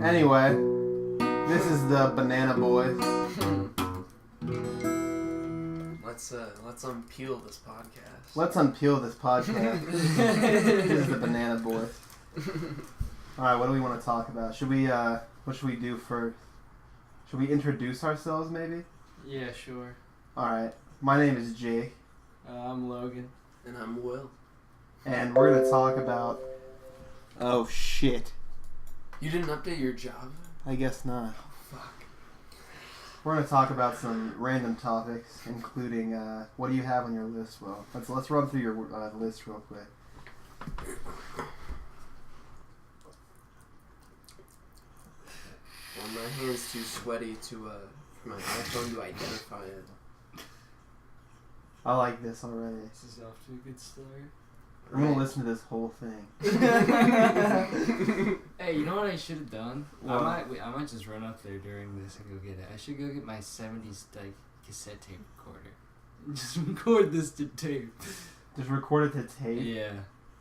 Anyway, this is the Banana Boys. Let's unpeel this podcast. Let's unpeel this podcast. This is the Banana Boys. Alright, what do we want to talk about? What should we do first? Should we introduce ourselves, maybe? Yeah, sure. Alright, my name is Jake. I'm Logan. And I'm Will. And we're going to talk about... Oh, shit. You didn't update your Java? I guess not. Oh, fuck. We're going to talk about some random topics, including, what do you have on your list, Will? Let's run through your list real quick. Well, my hand's too sweaty for my iPhone to identify it. I like this already. This is off to a good start. I'm going to listen to this whole thing. Hey, you know what I should have done? What? I might just run up there during this and go get it. I should go get my 70s cassette tape recorder. Just record this to tape. Just record it to tape? Yeah.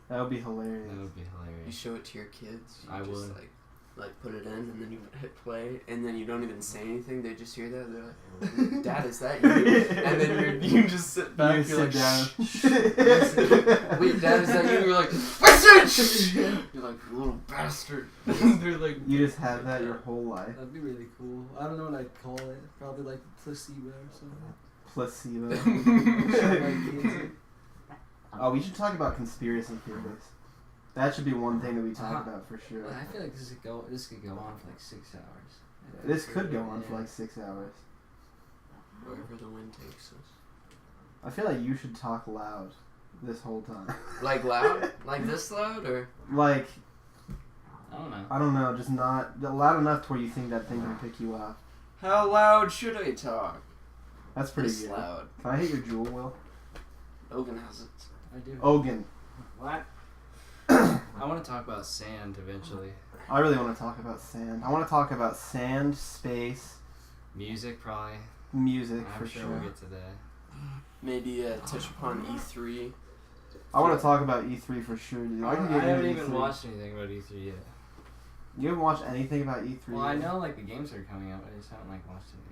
That would be hilarious. That would be You hilarious. show it to your kids. I just would. Like put it in, and then you hit play, and then you don't even say anything. They just hear that. They're like, "Dad, is that you?" And then you just sit back. You You're sit like, down. "Shh." Wait, Dad, is that you? You're like, "Listen!" You're like, "You little bastard." They're like, You just have that your whole life. That'd be really cool. I don't know what I'd call it. Probably like placebo or something. Placebo. Show my kids. Oh, we should talk about conspiracy theories. That should be one thing that we talk about for sure. I feel like this could go on for like 6 hours. This could go on for like 6 hours. wherever the wind takes us. I feel like you should talk loud this whole time. Like loud? Like this loud, or? Like, I don't know. I don't know, just not loud enough to where you think that thing can pick you up. How loud should I talk? That's pretty This good. loud. Can I hit your jewel, Will? Logan has it. I do. Ogan. What? I want to talk about sand eventually. I really want to talk about sand. I want to talk about sand, space, Music, probably. music I'm for sure sure. we'll get to that. Maybe touch upon E3. I want to talk about E3 for sure, dude. I can get haven't into even E3. watched anything about E3 yet. You haven't watched anything about E3? Well, I know like the games are coming out, but I just haven't like watched anything.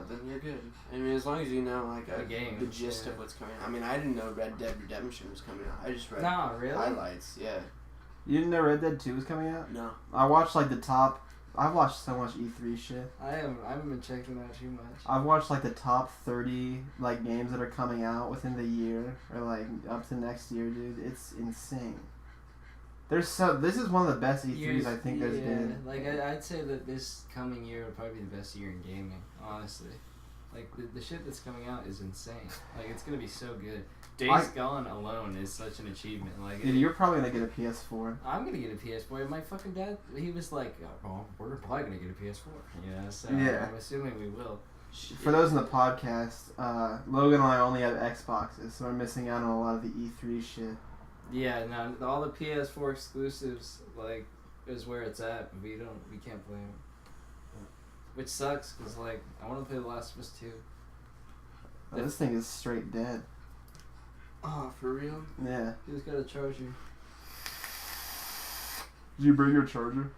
Then you're good. I mean, as long as you know like The game, the gist yeah. of what's coming out. I mean, I didn't know Red Dead Redemption was coming out. I just read Nah, really? highlights. Yeah. You didn't know Red Dead 2 was coming out? No. I watched like the top... I've watched so much E3 shit. I haven't been checking that too much. I've watched like the top 30 like games that are coming out within the year or like up to next year, dude. It's insane. This is one of the best E3s I think there's been. Like I'd say that this coming year will probably be the best year in gaming, honestly. Like the shit that's coming out is insane. Like it's gonna be so good. Days Gone alone is such an achievement. Like Dude, you're probably gonna get a PS4. I'm gonna get a PS4. My fucking dad, he was like, "Oh, we're probably gonna get a PS4." Yeah, so Yeah. I'm assuming we will. For those in the podcast, Logan and I only have Xboxes, so we're missing out on a lot of the E3 shit. Yeah, no, all the PS4 exclusives like is where it's at. But we can't play them, which sucks because like I want to play The Last of Us 2. Oh, this thing is straight dead. Oh, for real? Yeah. Who's got a charger? Did you bring your charger?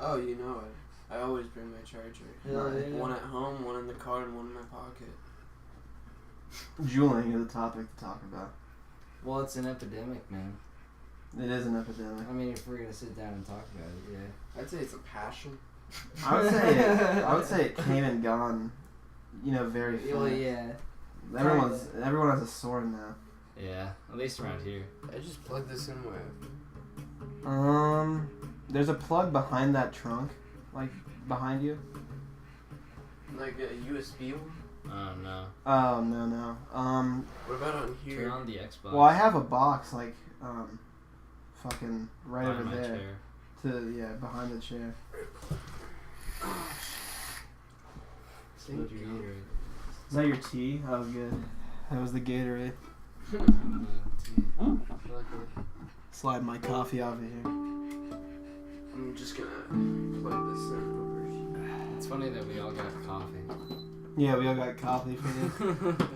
Oh, you know it. I always bring my charger. Hell yeah. One at home, one in the car, and one in my pocket. Juuling is a topic to talk about. Well, it's an epidemic, man. It is an epidemic. I mean, if we're gonna sit down and talk about it, yeah. I'd say it's a passion. I would say it came and gone, very fast. Well, yeah. Everyone has a sword now. Yeah, at least around here. I just plugged this in where? There's a plug behind that trunk, like behind you. Like a USB one? Oh no. Oh no. What about on here? Turn on the Xbox. Well, I have a box like, fucking right Behind over my there. chair. Behind the chair. Need your Gatorade. Is that your tea? Oh, good. That was the Gatorade. Slide my coffee over here. I'm just gonna plug this in over. It's funny that we all got coffee. Yeah, we all got coffee for this.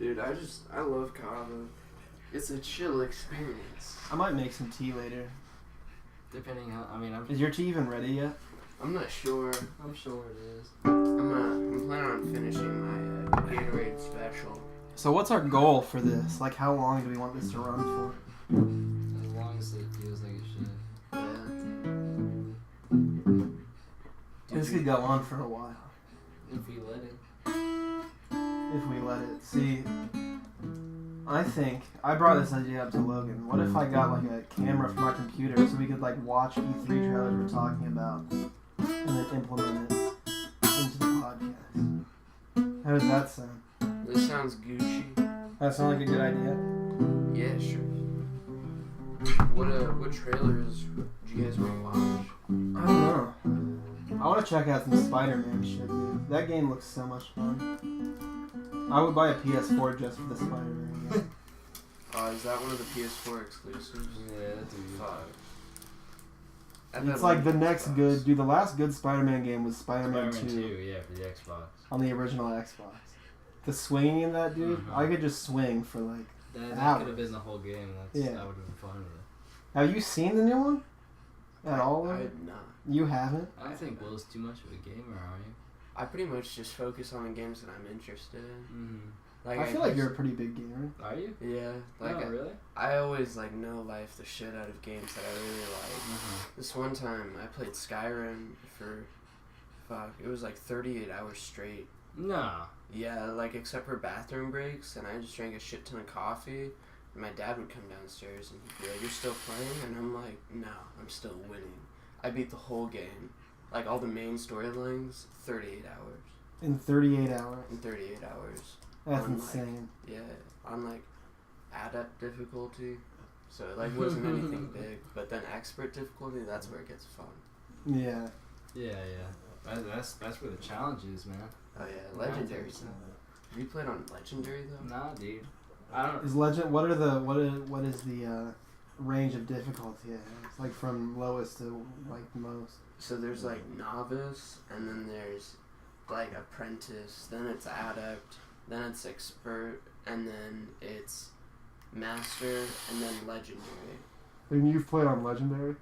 Dude, I love kava. It's a chill experience. I might make some tea later. Depending how, I mean, Is your tea even ready yet? I'm not sure. I'm sure it is. I'm planning on finishing my Gatorade special. So what's our goal for this? Like, how long do we want this to run for? As long as it feels like it should. Yeah. This could go on for a while. If we let it. If we let it. See, I think I brought this idea up to Logan. What if I got like a camera from my computer so we could like watch E3 trailers we're talking about and then implement it into the podcast? How does that sound? This sounds Gucci. That sound like a good idea? Yeah, sure. What trailers do you guys want to watch? I don't know. I want to check out some Spider-Man shit, dude. That game looks so much fun. I would buy a PS4 just for the Spider-Man game. Is that one of the PS4 exclusives? Yeah, dude. Fuck. It's like the next good... Dude, the last good Spider-Man game was Spider-Man 2. Yeah, for the Xbox. On the original Xbox. The swinging in that, dude, I could just swing for like That could have been the whole game. I would have been fine with it. Have you seen the new one? At all? I have not. You haven't? I don't think Will's too much of a gamer, are you? I pretty much just focus on the games that I'm interested in. Like I feel like you're a pretty big gamer. Are you? Yeah. Like really? I always like know life the shit out of games that I really like. This one time I played Skyrim for it was like 38 hours straight. No. Yeah, like except for bathroom breaks, and I just drank a shit ton of coffee. And my dad would come downstairs and he'd be like, "You're still playing?" And I'm like, "No, I'm still winning." I beat the whole game, like all the main storylines, 38 hours. In 38 hours. In 38 hours. That's on, insane. Like, yeah, on like adept difficulty, so it like wasn't anything big. But then expert difficulty, that's where it gets fun. Yeah. Yeah. That's where the challenge is, man. Oh yeah, legendary. Have you played on legendary though? Nah, dude. I don't. Is legend? What is the range of difficulty it has? Like from lowest to like most. So there's like novice, and then there's like apprentice, then it's adept, then it's expert, and then it's master, and then legendary. And you've played on legendary?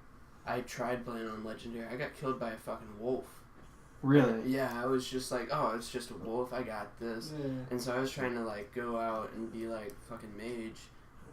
I tried playing on legendary. I got killed by a fucking wolf. Really? Yeah, I was just like, oh, it's just a wolf, I got this. Yeah. And so I was trying to like go out and be like fucking mage.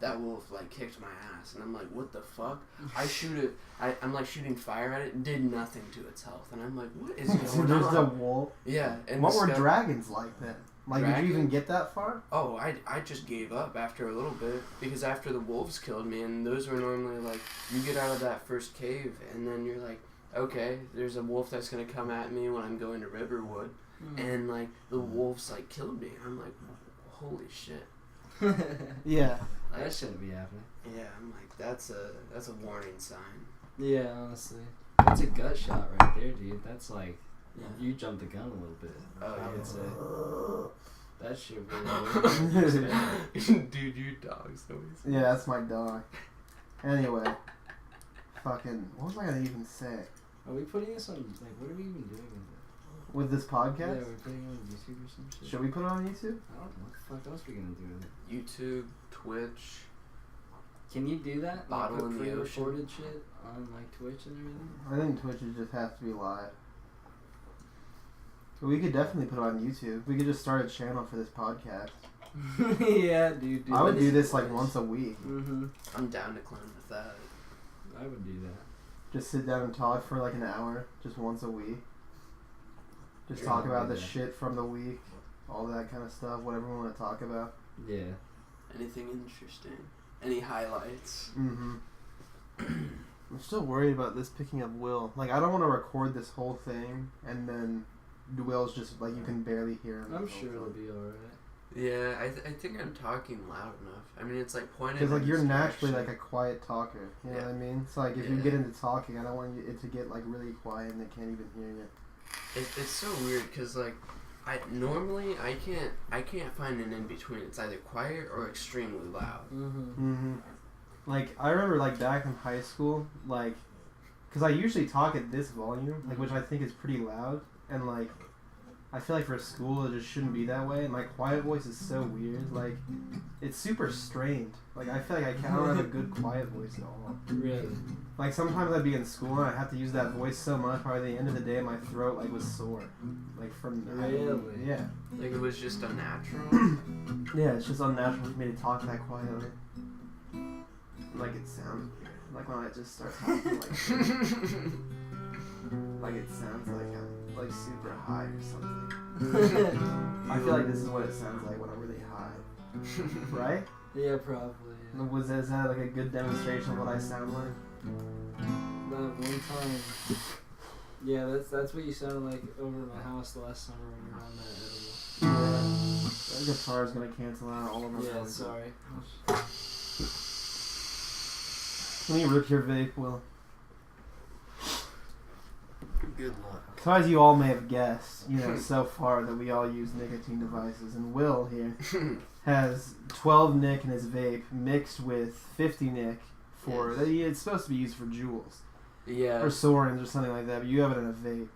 That wolf like kicked my ass, and I'm like, what the fuck? I shoot it. I'm like shooting fire at it. Did nothing to its health, and I'm like, what is going There's on? a wolf. Yeah. And what were dragons like then? Like, did you even get that far? Oh, I just gave up after a little bit, because after the wolves killed me, and those were normally like, you get out of that first cave, and then you're like, okay, there's a wolf that's gonna come at me when I'm going to Riverwood, and like the wolves like killed me. I'm like, holy shit. Yeah. That shouldn't be happening. Yeah, I'm like, that's a warning sign. Yeah, honestly. That's a gut shot right there, dude. That's like, you jumped the gun a little bit. Oh, I would say. That shit really Dude, your dog's noise. Yeah, that's my dog. Anyway. Fucking, what was I gonna even say? Are we putting this on, like, what are we even doing with it? With this podcast? Yeah, we're putting it on YouTube or some shit. Should we put it on YouTube? I don't know. What the fuck else are we gonna do with it? YouTube, Twitch. Can you do that? Bottle like, in put the ocean. pre-recorded shit on, like, Twitch and everything? I think Twitch would just have to be live. But we could definitely put it on YouTube. We could just start a channel for this podcast. Yeah, dude. I would do this like once a week. I'm down to clown with that. I would do that. Just sit down and talk for like an hour, just once a week. Just talk about the shit from the week, all that kind of stuff, whatever we want to talk about. Yeah. Anything interesting? Any highlights? I'm still worried about this picking up Will. Like, I don't want to record this whole thing and then Will's just like, you can barely hear him. I'm sure it'll be alright. Yeah, I think I'm talking loud enough. I mean, it's like pointed. Because like you're naturally like a quiet talker. You know what I mean? It's like if you Yeah. get into talking, I don't want it to get like really quiet and they can't even hear you. It's so weird because like I can't find an in between. It's either quiet or extremely loud. Like I remember like back in high school, like, because I usually talk at this volume, like which I think is pretty loud, and like I feel like for school it just shouldn't be that way. And my quiet voice is so weird, like it's super strained. Like I feel like I don't have a good quiet voice at all. Really? Like sometimes I'd be in school and I'd have to use that voice so much. By the end of the day, my throat like was sore, like from Really? Yeah. Like it was just unnatural. Yeah, it's just unnatural for me to talk that quietly. Like it sounds weird. Like when I just start talking like it sounds like I'm like super high or something. I feel like this is what it sounds like when I'm really high. Right? Yeah, probably. Yeah. Is that like a good demonstration of what I sound like? That one time. Yeah, that's what you sounded like over at my house last summer when we were on that edible. Yeah. That guitar is gonna cancel out all of our Yeah, voices. sorry. Let me rip your vape, Will. Good luck. So as you all may have guessed, so far that we all use nicotine devices, and Will here has 12 nic in his vape mixed with 50 nic for it's supposed to be used for jewels Yeah. or Sorens or something like that, but you have it in a vape.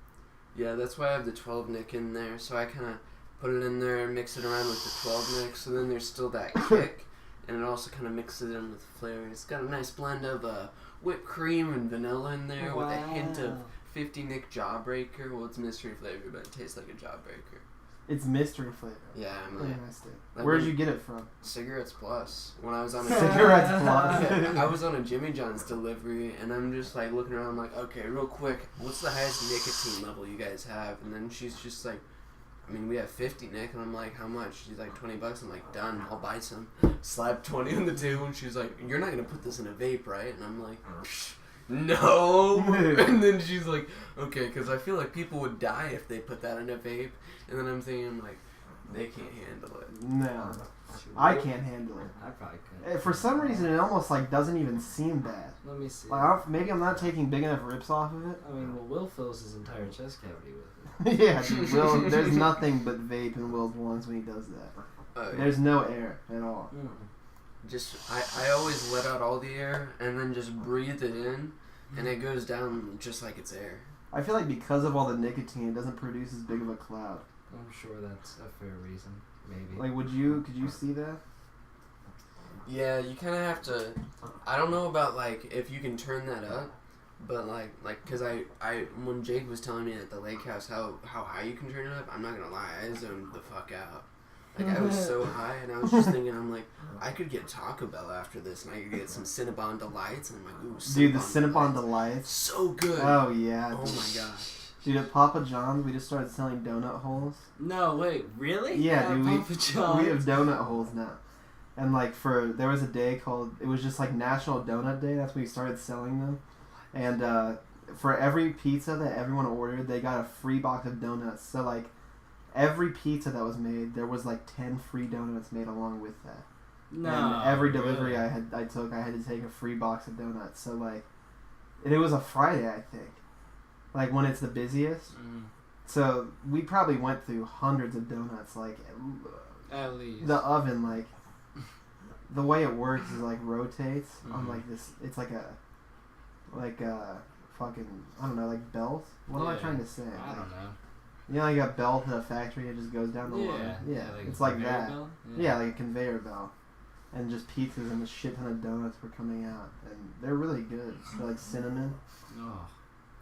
Yeah, that's why I have the 12 nic in there. So I kind of put it in there and mix it around with the 12 nic. So then there's still that kick, and it also kind of mixes it in with flavor. It's got a nice blend of whipped cream and vanilla in there with a hint of 50 nic Jawbreaker. Well, it's mystery flavor, but it tastes like a Jawbreaker. It's mystery flavor. Yeah, I'm like, Interesting. like Where'd when- you get it from? Cigarettes Plus. When I was on a Cigarettes Plus. I was on a Jimmy John's delivery, and I'm just like looking around. I'm like, okay, real quick, what's the highest nicotine level you guys have? And then she's just like, I mean, we have 50 nic, and I'm like, how much? She's like, $20. I'm like, done. I'll buy some. Slap 20 on the table, and she's like, you're not gonna put this in a vape, right? And I'm like, psh, no. And then she's like, okay, because I feel like people would die if they put that in a vape. And then I'm thinking like, they can't handle it. No. I can't handle it. I probably couldn't. For some reason, it almost like doesn't even seem bad. Let me see. Like maybe I'm not taking big enough rips off of it. I mean, well, Will fills his entire chest cavity with it. Yeah, dude, Will. There's nothing but vape in Will's lungs when he does that. There's no air at all. Just I always let out all the air and then just breathe it in, and it goes down just like it's air. I feel like because of all the nicotine, it doesn't produce as big of a cloud. I'm sure that's a fair reason. Maybe. Like, could you see that? Yeah, you kind of have to. I don't know about like if you can turn that up, but like because I when Jake was telling me at the lake house how high you can turn it up, I'm not gonna lie, I zoned the fuck out. Like I was so high, and I was just thinking, I'm like, I could get Taco Bell after this, and I could get some Cinnabon Delights, and I'm like, ooh, Dude, the Cinnabon Delights. So good. Oh yeah. Oh my gosh. Dude, at Papa John's, we just started selling donut holes. No, wait, really? Yeah, dude, Papa John's? we have donut holes now. And like there was a day it was just like National Donut Day. That's when we started selling them. And for every pizza that everyone ordered, they got a free box of donuts. So like every pizza that was made, there was like 10 free donuts made along with that. No. And every delivery really? I had to take a free box of donuts. So like, and it was a Friday, I think. Like when it's the busiest. So we probably went through hundreds of donuts. Like At least. the oven, like the way it works is like rotates on like this. It's like a fucking, I don't know, like belt. What am I trying to say? I don't know. You know, like a belt at a factory, it just goes down the line. Yeah, like it's a like conveyor that. belt? Yeah, like a conveyor belt. And just pizzas and a shit ton of donuts were coming out. And they're really good. They're like cinnamon. Oh.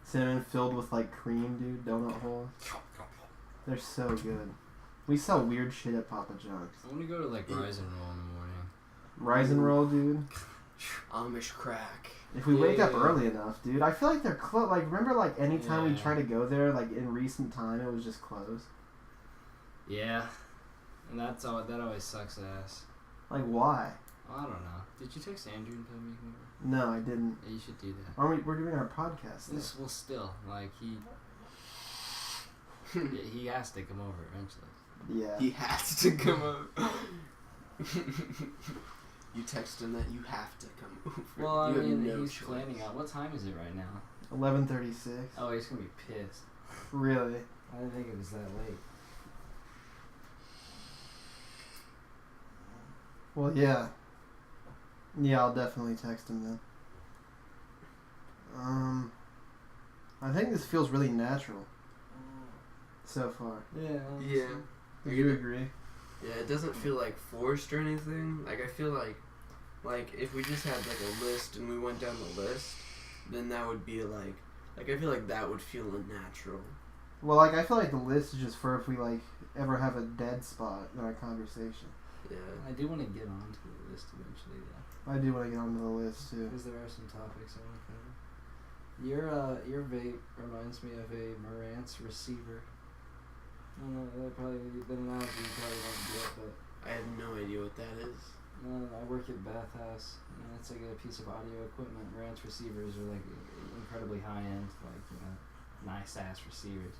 Cinnamon filled with like cream, dude. Donut holes. They're so good. We sell weird shit at Papa John's. I want to go to like Rise and Roll in the morning. Rise and Roll, dude. Amish crack. If we wake up Yeah. early enough, dude. I feel like they're closed. Like, remember, like, anytime we Yeah. try to go there, like, in recent time, it was just closed? Yeah. And that always sucks ass. Like, why? I don't know. Did you text Andrew and tell me come over? No, I didn't. Yeah, you should do that. We're doing our podcast there. This will still, like, he has to come over eventually. Yeah. He has to come over. You text him that you have to come over. Well, I You have mean, no he's choice. planning on. What time is it right now? 11:36. Oh, he's gonna be pissed. Really? I didn't think it was that late. Well, yeah. Yeah, I'll definitely text him then. I think this feels really natural. So far. Yeah. Yeah. Do you agree? Yeah, it doesn't feel like forced or anything. Like I feel like if we just had like a list and we went down the list, then that would be like I feel like that would feel unnatural. Well, like, I feel like the list is just for if we, like, ever have a dead spot in our conversation. Yeah. I do want to get onto the list eventually, though. I do want to get onto the list, too. Because there are some topics I want to cover. Your vape reminds me of a Marantz receiver. I don't know, that analogy you probably won't get, but... I have no idea what that is. I work at Bathhouse, and it's like a piece of audio equipment. Marantz receivers are like incredibly high-end, like, you know, nice-ass receivers.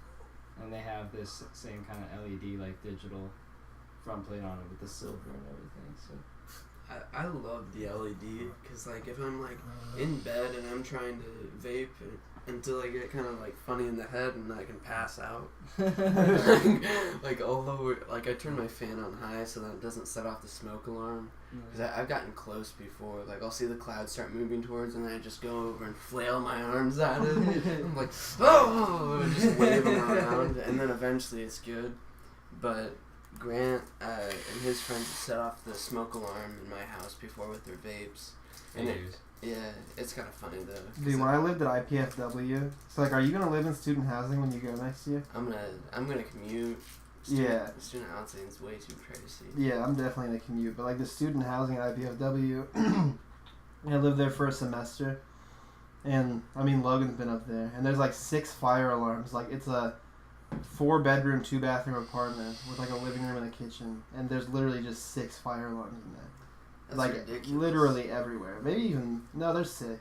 And they have this same kind of LED, like, digital front plate on it with the silver and everything, so... I love the LED, because, like, if I'm, like, in bed and I'm trying to vape until I get kind of, like, funny in the head and I can pass out. like, although, like, I turn my fan on high so that it doesn't set off the smoke alarm. Because I've gotten close before. Like, I'll see the clouds start moving towards and then I just go over and flail my arms at it. I'm like, oh! Just wave them around. And then eventually it's good. But Grant and his friends set off the smoke alarm in my house before with their vapes. And it's kind of funny though. Dude, when I lived at IPFW, it's like, are you gonna live in student housing when you go next year? I'm gonna commute. Student housing is way too crazy. Yeah, I'm definitely gonna commute, but like the student housing at IPFW, I lived there for a semester, and I mean Logan's been up there, and there's like 6 fire alarms. Like, it's a 4-bedroom, 2-bathroom apartment with like a living room and a kitchen, and there's literally just 6 fire alarms in there. That's like ridiculous. Literally everywhere. Maybe even there's 6.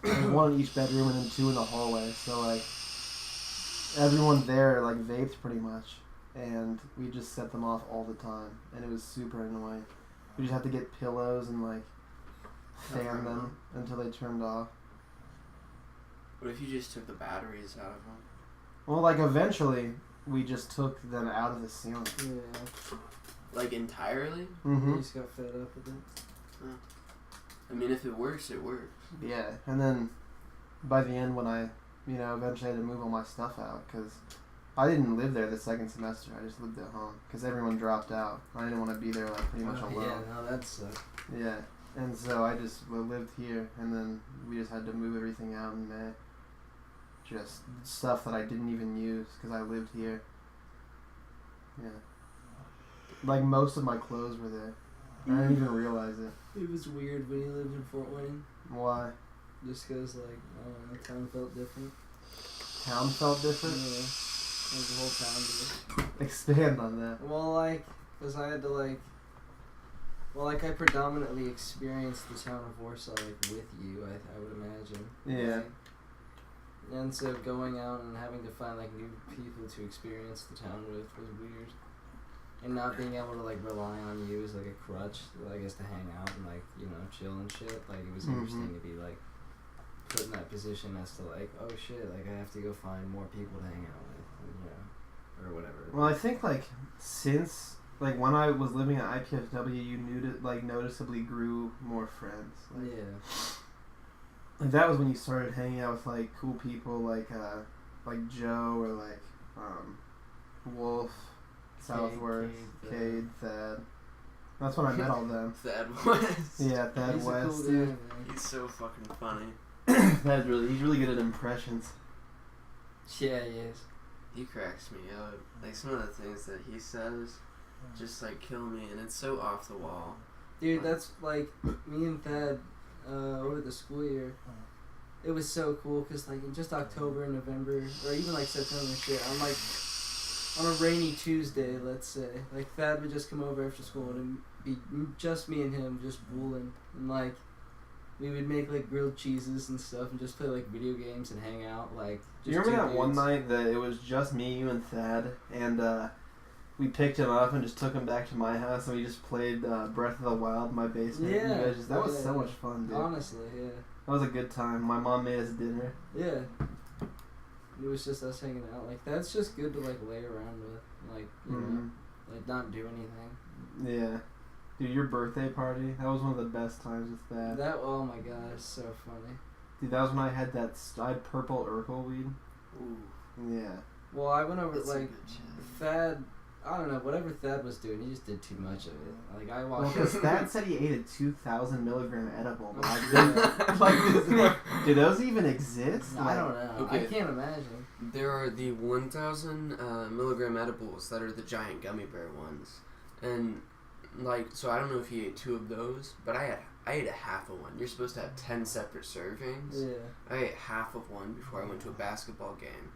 There's 1 in each bedroom and then 2 in the hallway. So like everyone there like vaped pretty much, and we just set them off all the time, and it was super annoying. We just had to get pillows and like fan them until they turned off. What if you just took the batteries out of them? Well, like eventually we just took them out of the ceiling. Yeah. Like entirely? Mm-hmm. You just got fed up with it. I mean, if it works, it works. Yeah, and then by the end when I, eventually had to move all my stuff out, because I didn't live there the second semester. I just lived at home because everyone dropped out. I didn't want to be there like pretty much alone. Yeah, no, that sucked. Yeah, and so I just lived here, and then we just had to move everything out in May. Just stuff that I didn't even use because I lived here. Yeah. Like, most of my clothes were there. I didn't even realize it. It was weird when you lived in Fort Wayne. Why? Just because, like, I don't know, the town felt different. Town felt different? Yeah. Like, the whole town did. Expand on that. Well, like, because I had to, like... Well, like, I predominantly experienced the town of Warsaw, like, with you, I would imagine. Yeah. Right? And so going out and having to find, like, new people to experience the town with was weird. And not being able to, like, rely on you as, like, a crutch, I guess, to hang out and, like, chill and shit. Like, it was interesting to be, like, put in that position as to, like, oh, shit, like, I have to go find more people to hang out with, or whatever. Well, I think, like, since, like, when I was living at IPFW, you noticeably grew more friends. Like, yeah. Like, that was when you started hanging out with, like, cool people like Joe or, like, Wolf, Southworth, Cade, Thad. That's when I met all them. Thad West. Yeah, Thad He's West. a cool Dude. dude, man. He's so fucking funny. He's really good at impressions. Yeah, he is. He cracks me up. Like, some of the things that he says just, like, kill me, and it's so off the wall. Dude, that's, like, me and Thad, over the school year, it was so cool, because, like, in just October and November, or even, like, September and shit, I'm, like, on a rainy Tuesday, let's say, like, Thad would just come over after school, and it'd be just me and him just booling, and, like, we would make, like, grilled cheeses and stuff, and just play, like, video games and hang out, like, just Do you remember that dudes. one night that it was just me, you, and Thad, and we picked him up and just took him back to my house, and we just played Breath of the Wild in my basement. Yeah. That was so much fun, dude. Honestly, yeah. That was a good time. My mom made us dinner. Yeah. It was just us hanging out. Like, that's just good to, like, lay around with. Like, you know, like, not do anything. Yeah. Dude, your birthday party, that was one of the best times with that. Oh my god, it's so funny. Dude, that was when I had I had purple Urkel weed. Ooh. Yeah. Well, I went over, That's like, a good shit. Thad, I don't know, whatever Thad was doing, he just did too much of it. Like, I Well, watched because Thad said he ate a 2,000 milligram edible. Yeah. Do those even exist? I don't know. Okay. I can't imagine. There are the 1,000 milligram edibles that are the giant gummy bear ones, and like, so I don't know if he ate 2 of those, but I ate a half of one. You're supposed to have 10 separate servings. Yeah. I ate half of one before I went to a basketball game,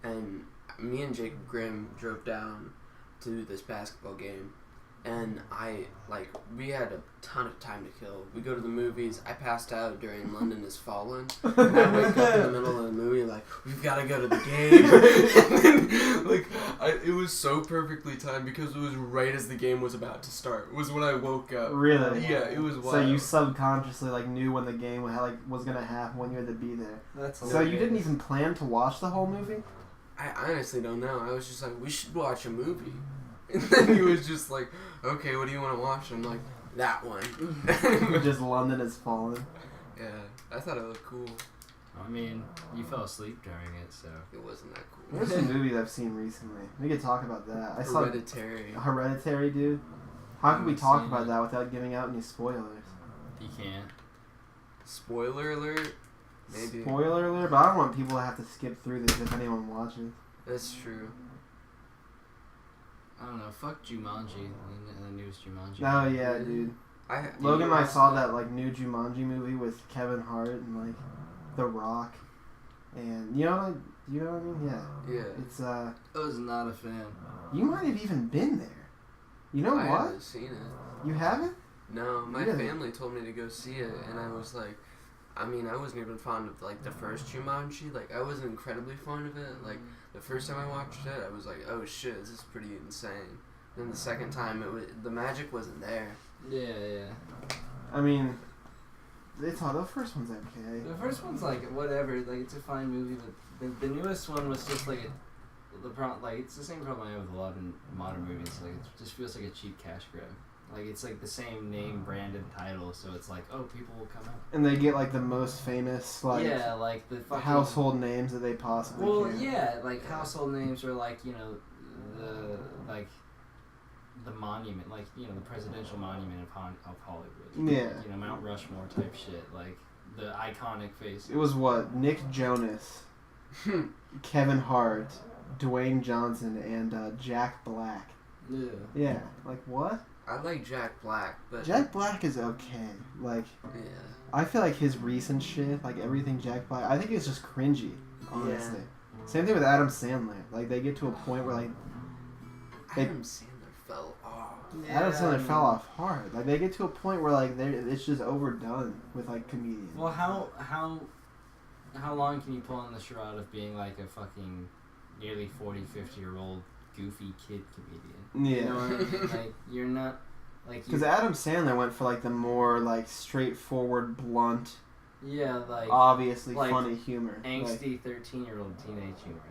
and me and Jacob Grimm drove down to this basketball game, and we had a ton of time to kill. We go to the movies. I passed out during London Has Fallen. And I wake up in the middle of the movie like, we've got to go to the game. And then, it was so perfectly timed because it was right as the game was about to start. It was when I woke up. Really? Yeah, it was wild. So you subconsciously knew when the game was gonna happen, when you had to be there. That's So you didn't even plan to watch the whole movie? I honestly don't know. I was just like, we should watch a movie. And then he was just like, okay, what do you want to watch? I'm like, that one. Just London Has Fallen. Yeah, I thought it looked cool. I mean, you fell asleep during it, so. It wasn't that cool. There's some movies I've seen recently. We could talk about that. I saw Hereditary. Hereditary, dude. How can we talk about that without giving out any spoilers? You can't. Spoiler alert? Maybe. Spoiler alert, but I don't want people to have to skip through this if anyone watches. That's true. I don't know. Fuck Jumanji, the newest Jumanji. Oh yeah, dude. Logan and I saw that new Jumanji movie with Kevin Hart and The Rock, and you know what I mean? Yeah. Yeah. It's I was not a fan. You might have even been there. You know I what? haven't seen it. You haven't? No, my Really? family told me to go see it, and I was like, I wasn't even fond of the first Jumanji. I wasn't incredibly fond of it. The first time I watched it, I was like, oh shit, this is pretty insane. Then the second time, the magic wasn't there. Yeah. I mean, the first one's okay. The first one's whatever. It's a fine movie, but the newest one was just it's the same problem I have with a lot of modern movies. It just feels like a cheap cash grab. It's the same name, branded title, so it's oh, people will come out. And they get the most famous the fucking household names that they possibly can. Yeah, household names are the monument, the presidential monument of Hollywood. Yeah. Mount Rushmore type shit, the iconic face. It was what? Nick Jonas, Kevin Hart, Dwayne Johnson, and Jack Black. Yeah. Yeah. What? I like Jack Black, but Jack Black is okay. yeah. I feel his recent shit, everything Jack Black, I think it's just cringy, honestly. Yeah. Same thing with Adam Sandler. They get to a point where Adam Sandler fell off. Adam Sandler fell off hard. They get to a point where it's just overdone with comedians. Well, how long can you pull on the charade of being a fucking nearly 40, 50-year-old goofy kid comedian? Yeah. You know what I mean? You're not because Adam Sandler went for the more straightforward, blunt, obviously funny humor, angsty 13-year-old teenage humor,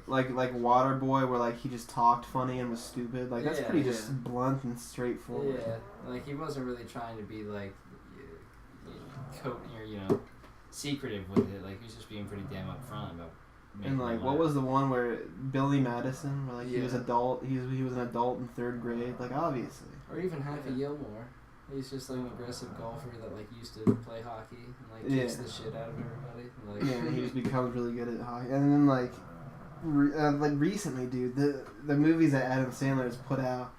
like Waterboy, where he just talked funny and was stupid. That's pretty just blunt and straightforward. Yeah, he wasn't really trying to be secretive with it. He was just being pretty damn upfront about. And what was the one where Billy Madison, where he was adult, he was an adult in 3rd grade, obviously. Or even Happy Gilmore. He's just an aggressive golfer that used to play hockey and kicks the shit out of everybody. And he just becomes really good at hockey. And then recently, dude, the movies that Adam Sandler has put out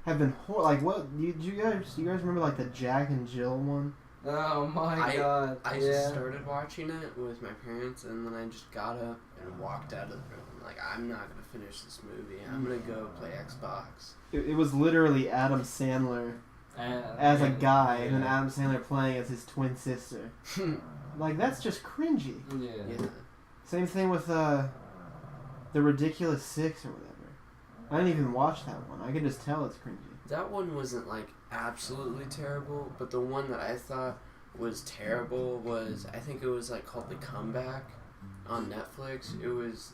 have been what? Do you guys remember the Jack and Jill one? Oh my god! I just started watching it with my parents, and then I just got up and walked out of the room. I'm not gonna finish this movie. I'm gonna go play Xbox. It was literally Adam Sandler as a guy, and then Adam Sandler playing as his twin sister. That's just cringy. Yeah. Same thing with The Ridiculous Six or whatever. I didn't even watch that one. I can just tell it's cringy. That one wasn't absolutely terrible, but the one that I thought was terrible was, I think it was called The Comeback on Netflix. It was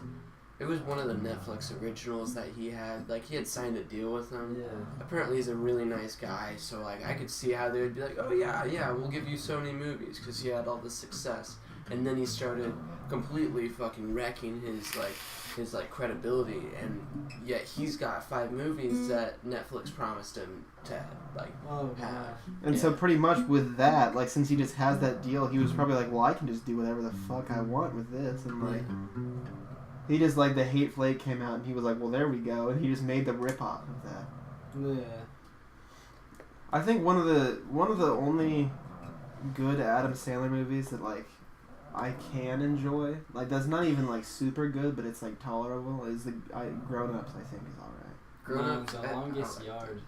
one of the Netflix originals that he had. He had signed a deal with them. Yeah. Apparently he's a really nice guy, so I could see how they would be oh yeah, we'll give you so many movies because he had all this success. And then he started completely fucking wrecking his his like credibility, and yet he's got 5 movies that Netflix promised him to like have. And so pretty much with that, like since he just has that deal, he was probably like, well, I can just do whatever the fuck I want with this, and like he just like the Hateful Eight came out, and he was like, well, there we go, and he just made the rip-off of that. Yeah. I think one of the only good Adam Sandler movies that like I can enjoy, like that's not even like super good, but it's like tolerable, is Grown Ups. I think is alright. Grown Ups, The Longest Yard.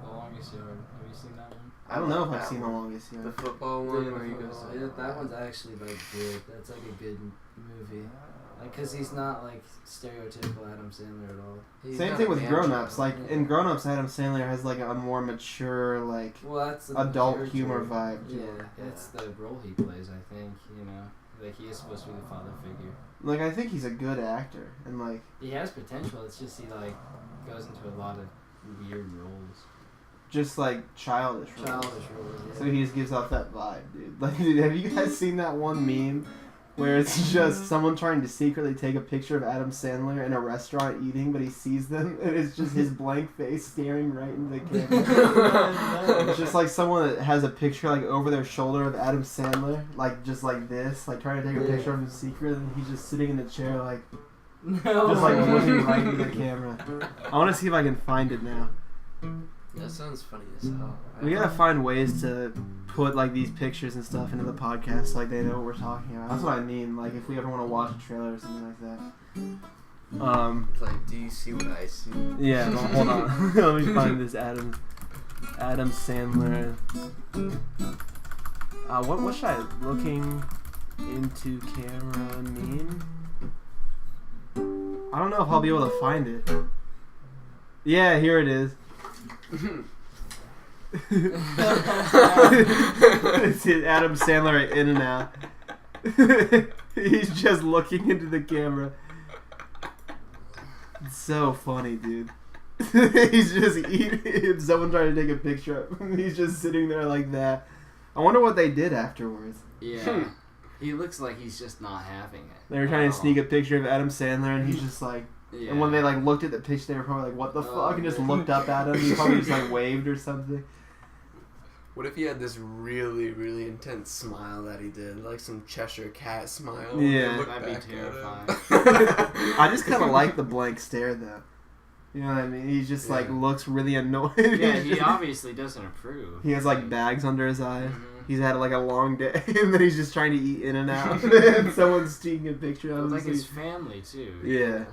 The Longest Yard. Have you seen that one? I don't know if I've seen The Longest The Yard. football one where he goes. Yeah, that one's actually like good. That's like a good movie. Like, cause he's not like stereotypical Adam Sandler at all. Same thing with Grown Ups. Like in Grown Ups, Adam Sandler has like a more mature, like that's the adult character. humor vibe. Yeah, It's the role he plays, I think, you know. Like, he is supposed to be the father figure. Like I think he's a good actor, and like He has potential, it's just he, like, goes into a lot of weird roles. just like childish roles. Childish roles. Yeah. So he just gives off that vibe, dude. Like, dude, have you guys seen that one meme where it's just someone trying to secretly take a picture of Adam Sandler in a restaurant eating, but he sees them, and it's just his blank face staring right into the camera. It's just like someone that has a picture like over their shoulder of Adam Sandler, like just like this, like trying to take a picture of him secret, and he's just sitting in the chair like, just like looking right into the camera. I want to see if I can find it now. That sounds funny as hell. We gotta find ways to put like these pictures and stuff into the podcast so like they know what we're talking about. That's what I mean. Like if we ever want to watch a trailer or something like that. It's like, do you see what I see? Yeah. No, hold on. Let me find this Adam Sandler. What should I looking into camera mean? I don't know if I'll be able to find it. Yeah, here it is. It's Adam Sandler at In-N-Out. He's just looking into the camera. It's so funny, dude. He's just eating. Someone trying to take a picture of him. He's just sitting there like that. I wonder what they did afterwards. Yeah. He looks like he's just not having it. They were trying to sneak a picture of Adam Sandler, and he's just like. Yeah. And when they like looked at the picture, they were probably like, "What the fuck?" And just looked up at him. He probably just like waved or something. What if he had this really, really intense smile that he did, like some Cheshire cat smile? Yeah. That'd be terrifying. I just kind of like the blank stare though. You know what I mean? He just like looks really annoyed. Yeah, he obviously doesn't approve. He has like bags under his eyes. Mhm. He's had like a long day, and then he's just trying to eat In-N-Out, and someone's taking a picture of him. Like his family too. Yeah.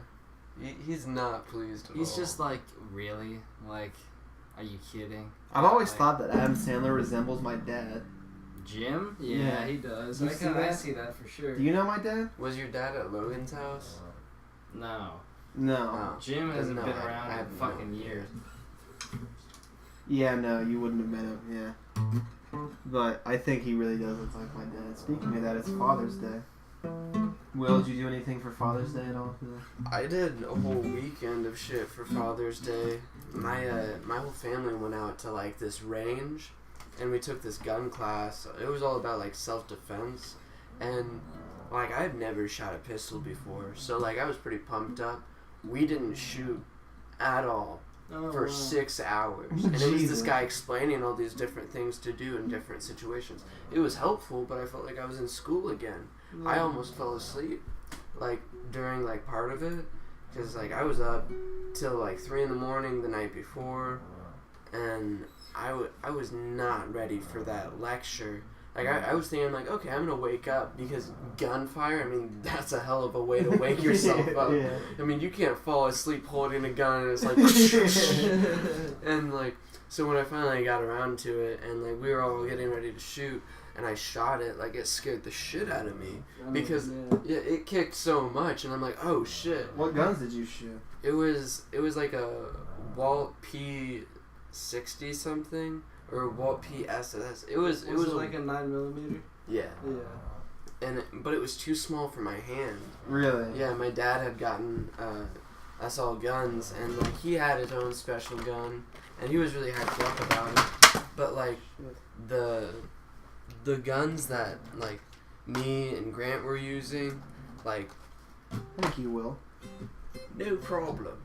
He's not pleased at all. He's just like, really? Like, are you kidding? I've always Like, thought that Adam Sandler resembles my dad. Jim? Yeah, Yeah. he does. You I see that? see that for sure. Do you know my dad? Was your dad at Logan's house? No. No. Oh. Jim hasn't No, been I around in have no fucking idea. years. Yeah, no, you wouldn't have met him. Yeah. But I think he really does look like my dad. Speaking of that, it's Father's Day. Will, did you do anything for Father's Day at all today? I did a whole weekend of shit for Father's Day. My whole family went out to like this range, and we took this gun class. It was all about like self-defense, and like I've never shot a pistol before, so like I was pretty pumped up. We didn't shoot at all for 6 hours, and it was this Jesus. guy explaining all these different things to do in different situations. It was helpful, but I felt like I was in school again. I almost fell asleep, like, during, like, part of it, because, like, I was up till, like, 3 in the morning the night before, and I was not ready for that lecture. Like, I was thinking, like, okay, I'm going to wake up, because gunfire, I mean, that's a hell of a way to wake yourself up. Yeah. I mean, you can't fall asleep holding a gun, and it's like, and, like, so when I finally got around to it, and, like, we were all getting ready to shoot, and I shot it, like, it scared the shit out of me, because it kicked so much, and I'm like, oh shit. What guns did you shoot? It was like a Walt P60 something, or Walt PSS. It was like a 9mm. yeah, Yeah. but it was too small for my hand. Really? Yeah, my dad had gotten us all guns, and like he had his own special gun, and he was really hyped up about it. But like the guns that like me and Grant were using, like Thank you, Will. no problem.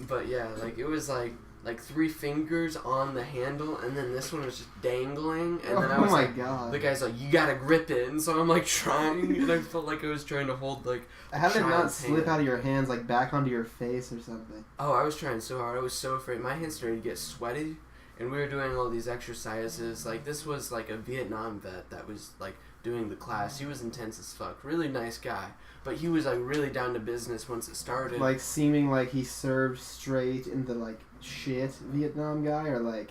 But yeah, like it was like 3 fingers on the handle, and then this one was just dangling, and then I was like, God. the guy's like, you gotta grip it, and so I'm like trying, and I felt like I was trying to hold like. How did it not child's slip hand. out of your hands, like back onto your face or something? Oh, I was trying so hard. I was so afraid. My hands started to get sweaty, and we were doing all these exercises. Like this was like a Vietnam vet that was like doing the class. He was intense as fuck. Really nice guy, but he was like really down to business once it started. Like seeming like he served straight into like shit Vietnam guy, or like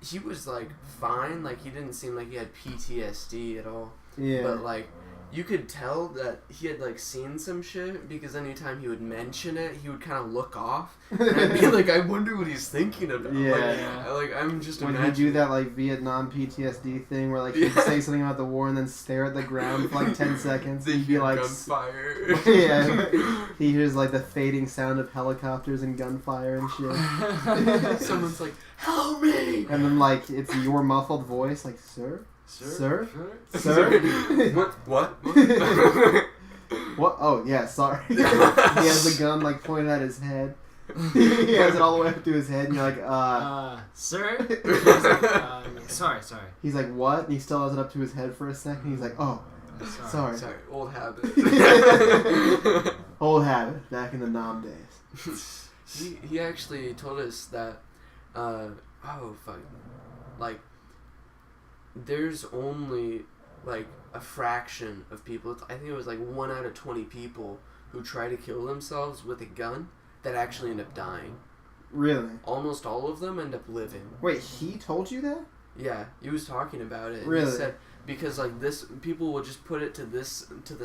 he was like fine. Like he didn't seem like he had PTSD at all. yeah. But like you could tell that he had like seen some shit, because anytime he would mention it, he would kind of look off, and I'd be like, I wonder what he's thinking about. Yeah. Like I'm just When imagining. he do that like Vietnam PTSD thing where like he'd say something about the war and then stare at the ground for like 10 seconds, They and he'd be hear like gunfire. yeah. He hears like the fading sound of helicopters and gunfire and shit. Someone's like, help me! And then like it's your muffled voice like, sir? Sir? Sir? Sir? What? What? Oh yeah, sorry. He has the gun like pointed at his head. He has it all the way up to his head, and you're like, Sir? Sorry. He's like, what? And he still has it up to his head for a second. He's like, oh, sorry. Sorry, old habit. Old habit, back in the Nam days. He actually told us that, like, there's only, like, a fraction of people, I think it was like 1 out of 20 people who try to kill themselves with a gun that actually end up dying. Really? Almost all of them end up living. Wait, he told you that? Yeah, he was talking about it. Really? He said, because, like, this, people will just put it to the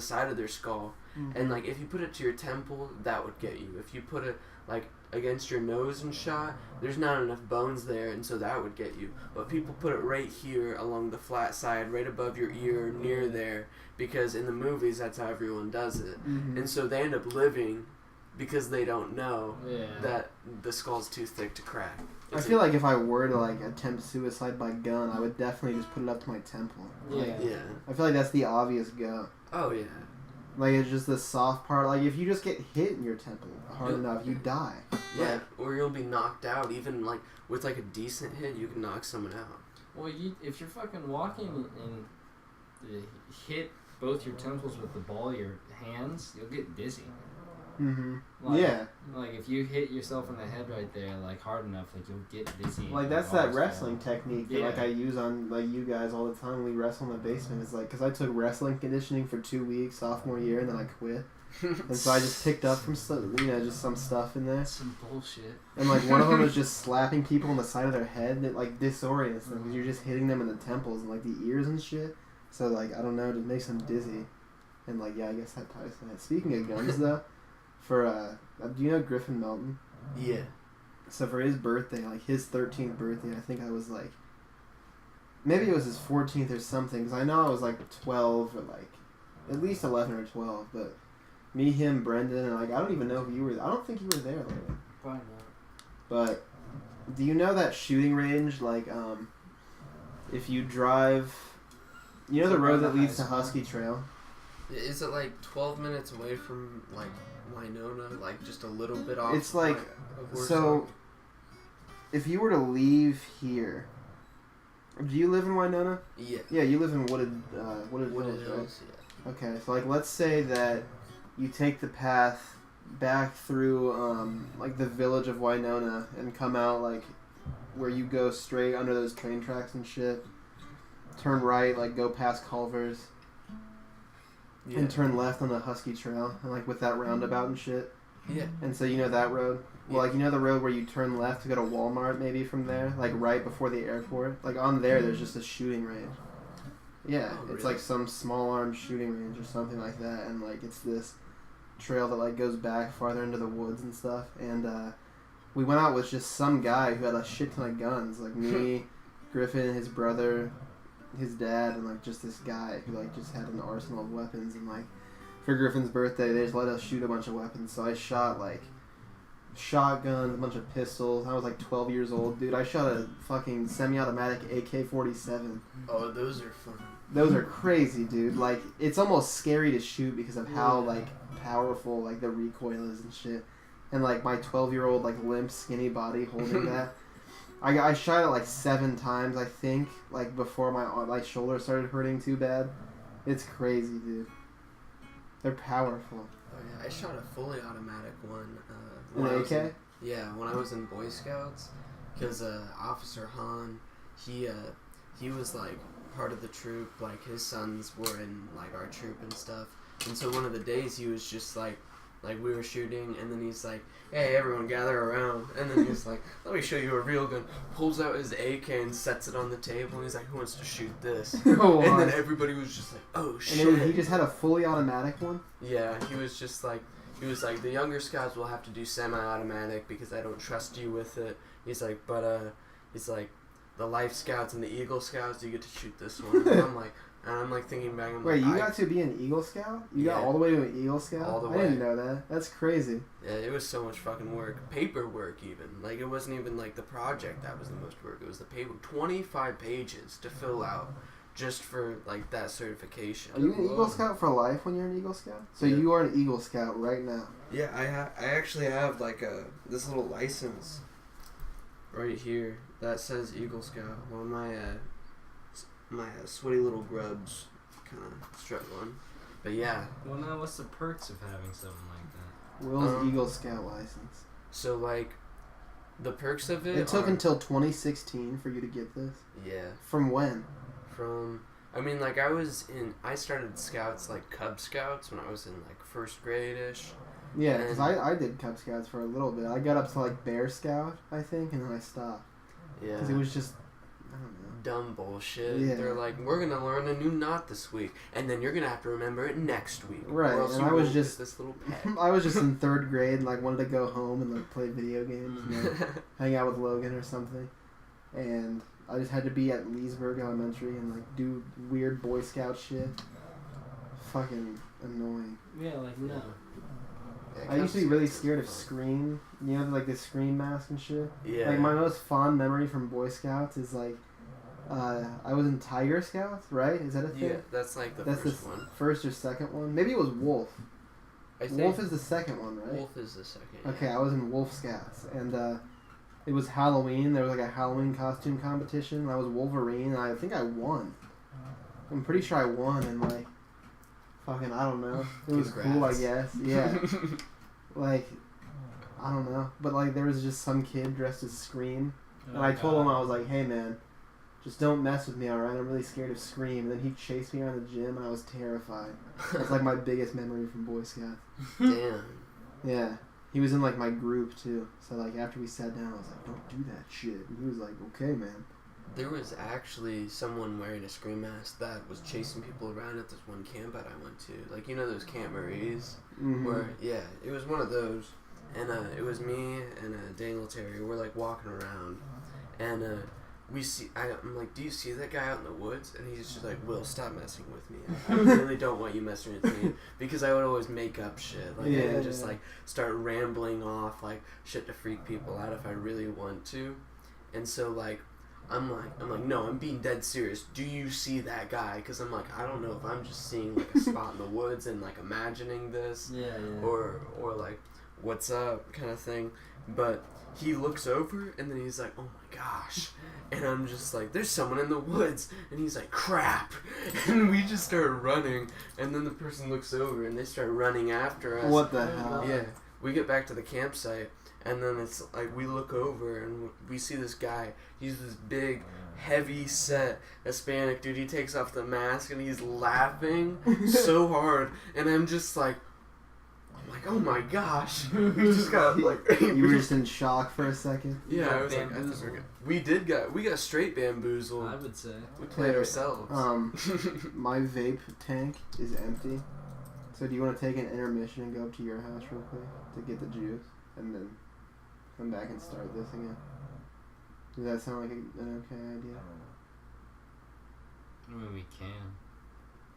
side of their skull. Mm-hmm. And, like, if you put it to your temple, that would get you. If you put it, like, against your nose and shot, there's not enough bones there, and so that would get you. But people put it right here along the flat side, right above your ear, near there, because in the movies, that's how everyone does it. Mm-hmm. And so they end up living because they don't know Yeah. that the skull's too thick to crack. I feel like if I were to like attempt suicide by gun, I would definitely just put it up to my temple. Like, Yeah. Yeah. I feel like that's the obvious go. Oh, yeah. Like it's just the soft part. Like if you just get hit in your temple hard Yeah. enough, you die. Yeah, or you'll be knocked out. Even, like, with, like, a decent hit, you can knock someone out. Well, if you're fucking walking and hit both your temples with the ball of your hands, you'll get dizzy. Mm-hmm. Like, Yeah. Like, if you hit yourself in the head right there, like, hard enough, like, you'll get dizzy. Like and that's your that arms wrestling fall. technique that Yeah. like I use on like you guys all the time when we wrestle in the basement. It's like because I took wrestling conditioning for 2 weeks sophomore year and then I quit, and so I just picked up from just some stuff in there. That's some bullshit. And like one of them was just slapping people on the side of their head that like disorients them because you're just hitting them in the temples and like the ears and shit. So like I don't know, it just makes them dizzy. And like yeah, I guess that ties to that. Speaking of guns though, for do you know Griffin Melton? Yeah. So for his birthday, like his 13th birthday, I think I was like, maybe it was his 14th or something, because I know I was like 12 or like at least 11 or 12. But me, him, Brendan, and like I don't even know if you were. I don't think you were there, Logan. Probably not. But do you know that shooting range? Like, if you drive, you know the road that leads to Husky Trail. Is it like 12 minutes away from like Winona, like just a little bit off? It's like of so. If you were to leave here, do you live in Winona? Yeah. Yeah, you live in Wooded Wooded Hills, right? Hills. Yeah. Okay, so like let's say that you take the path back through like the village of Winona and come out like where you go straight under those train tracks and shit. Turn right, like go past Culver's, Yeah. and turn left on the Husky Trail, and like with that roundabout and shit. Yeah. And so you know that road? Well, like you know the road where you turn left to go to Walmart maybe from there, like right before the airport? Like on there's just a shooting range. Yeah, Oh, it's really? like some small arms shooting range or something like that, and like it's this trail that like goes back farther into the woods and stuff. And we went out with just some guy who had a shit ton of guns, like me, Griffin, his brother, his dad, and like just this guy who like just had an arsenal of weapons. And like for Griffin's birthday, they just let us shoot a bunch of weapons. So I shot like shotguns, a bunch of pistols. I was like 12 years old, dude. I shot a fucking semi-automatic AK-47. Oh, those are fun. those are crazy, dude. Like, it's almost scary to shoot because of how, like, powerful, like, the recoil is and shit. And, like, my 12-year-old, like, limp, skinny body holding that. I shot it, like, 7 times, I think, like, before my shoulder started hurting too bad. It's crazy, dude. They're powerful. Oh, yeah. I shot a fully automatic one. An AK? When I was in Boy Scouts. Because Officer Hahn, he was, like, part of the troop. Like, his sons were in, like, our troop and stuff. And so one of the days he was just, like we were shooting, and then he's like, hey, everyone gather around. And then he's like, let me show you a real gun. Pulls out his AK and sets it on the table, and he's like, who wants to shoot this? Oh, and then everybody was just like, oh, shit. And then he just had a fully automatic one? Yeah, he was like, the younger scouts will have to do semi-automatic because I don't trust you with it. He's like, but, he's like, the Life Scouts and the Eagle Scouts, you get to shoot this one. And I'm like thinking back, Wait, you got to be an Eagle Scout? You got all the way to an Eagle Scout? All the way. I didn't know that. That's crazy. Yeah, it was so much fucking work. Paperwork even. Like, it wasn't even like the project that was the most work. It was the paper. 25 pages to fill out just for, like, that certification. Are you an Eagle Scout for life when you're an Eagle Scout? So you are an Eagle Scout right now? Yeah, I actually have, like, this little license right here that says Eagle Scout. Well, my sweaty little grubs kind of struggling. But yeah. Well, now what's the perks of having something like that? Will's Eagle Scout license. So, like, the perks of it. It took until 2016 for you to get this? Yeah. From when? I started Scouts, like, Cub Scouts when I was in, like, first grade-ish. Yeah, because I did Cub Scouts for a little bit. I got up to, like, Bear Scout, I think, and then I stopped. Yeah. Because it was just, I don't know. Dumb bullshit. Yeah. They're like, we're gonna learn a new knot this week, and then you're gonna have to remember it next week. Right, or else and you I was won't just get this little pet. I was just in 3rd grade and, like, wanted to go home and, like, play video games and, like, hang out with Logan or something. And I just had to be at Leesburg Elementary and, like, do weird Boy Scout shit. Fucking annoying. Yeah, like, no. Yeah, I used to be really scared of Scream. You know, like the Scream mask and shit? Yeah. Like, my most fond memory from Boy Scouts is, like, I was in Tiger Scouts, right? Is that a thing? Yeah, that's like the That's first the one. first or second one? Maybe it was Wolf. I think Wolf is the second one, right? Wolf is the second. Okay, I was in Wolf Scouts, and it was Halloween. There was like a Halloween costume competition. And I was Wolverine, and I think I won. I'm pretty sure I won, and like, fucking, I don't know. It was cool, I guess. Yeah. Like, I don't know, but like there was just some kid dressed as Scream, and I told him, I was like, hey man, just don't mess with me, alright? I'm really scared of Scream. And then he chased me around the gym, and I was terrified. That's like my biggest memory from Boy Scouts. Damn. Yeah. He was in like my group too. So like after we sat down, I was like, don't do that shit. And he was like, okay, man. There was actually someone wearing a Scream mask that was chasing people around at this one camp that I went to. Like, you know those Camp Marie's? Mm-hmm. Where, yeah, it was one of those. And it was me and Daniel Terry. We're like walking around. And I'm like, do you see that guy out in the woods? And he's just like, Will, stop messing with me. I really don't want you messing with me. Because I would always make up shit. Like, I would just like start rambling off like shit to freak people out if I really want to. And so like, I'm like, no, I'm being dead serious. Do you see that guy? Because I'm like, I don't know if I'm just seeing like a spot in the woods and like imagining this, or like, what's up kind of thing. But he looks over and then he's like, oh my gosh, and I'm just like, there's someone in the woods, and he's like, crap, and we just start running, and then the person looks over and they start running after us. What the hell? Yeah, we get back to the campsite. And then it's like we look over and we see this guy. He's this big, heavy-set Hispanic dude. He takes off the mask and he's laughing so hard. And I'm like, oh my gosh. We just got like. You were just in shock for a second. Yeah, I was like, I thought we got straight bamboozled. I would say we played ourselves. My vape tank is empty. So do you want to take an intermission and go up to your house real quick to get the juice, and then come back and start this again? Does that sound like an okay idea? I mean, we can.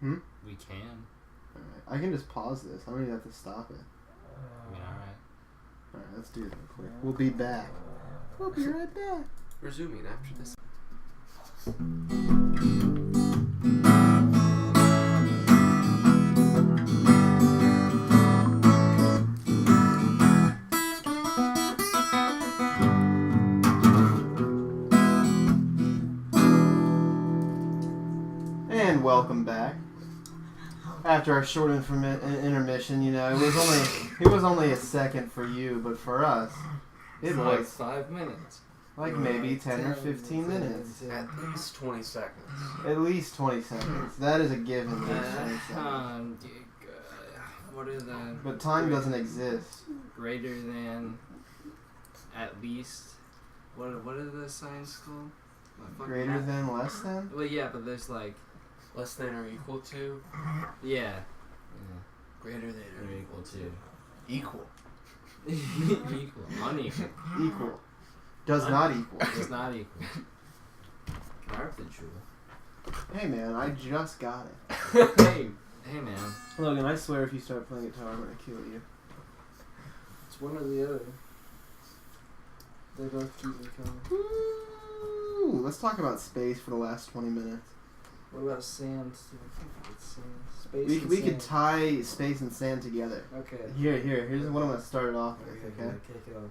Hmm? We can. Alright. I can just pause this. I don't even have to stop it. I mean, alright. Alright, let's do it real quick. We'll be back. We'll be right back. Resuming after this. after our short intermission, you know, it was only a second for you, but for us, it It's like was 5 minutes. like maybe 10 or 15 minutes. At least 20 seconds. At least 20 seconds. That is a given. At least 20 seconds. What are the... But time doesn't exist. Greater than, at least... What are the signs called? Greater than, less than? Well, yeah, but there's like... Less than or equal to. Yeah. Greater than Or equal to. Equal. Equal. Unequal. Equal. Does not equal. Does not equal. True. Hey man, I just got it. Hey man. Logan, I swear if you start playing guitar, I'm gonna kill you. It's one or the other. They both keep me coming. Ooh, let's talk about space for the last 20 minutes. What about sand? I think it's sand. Space and We sand. could tie space and sand together. Okay. Here's what I'm gonna start it off with, okay? Kick it off.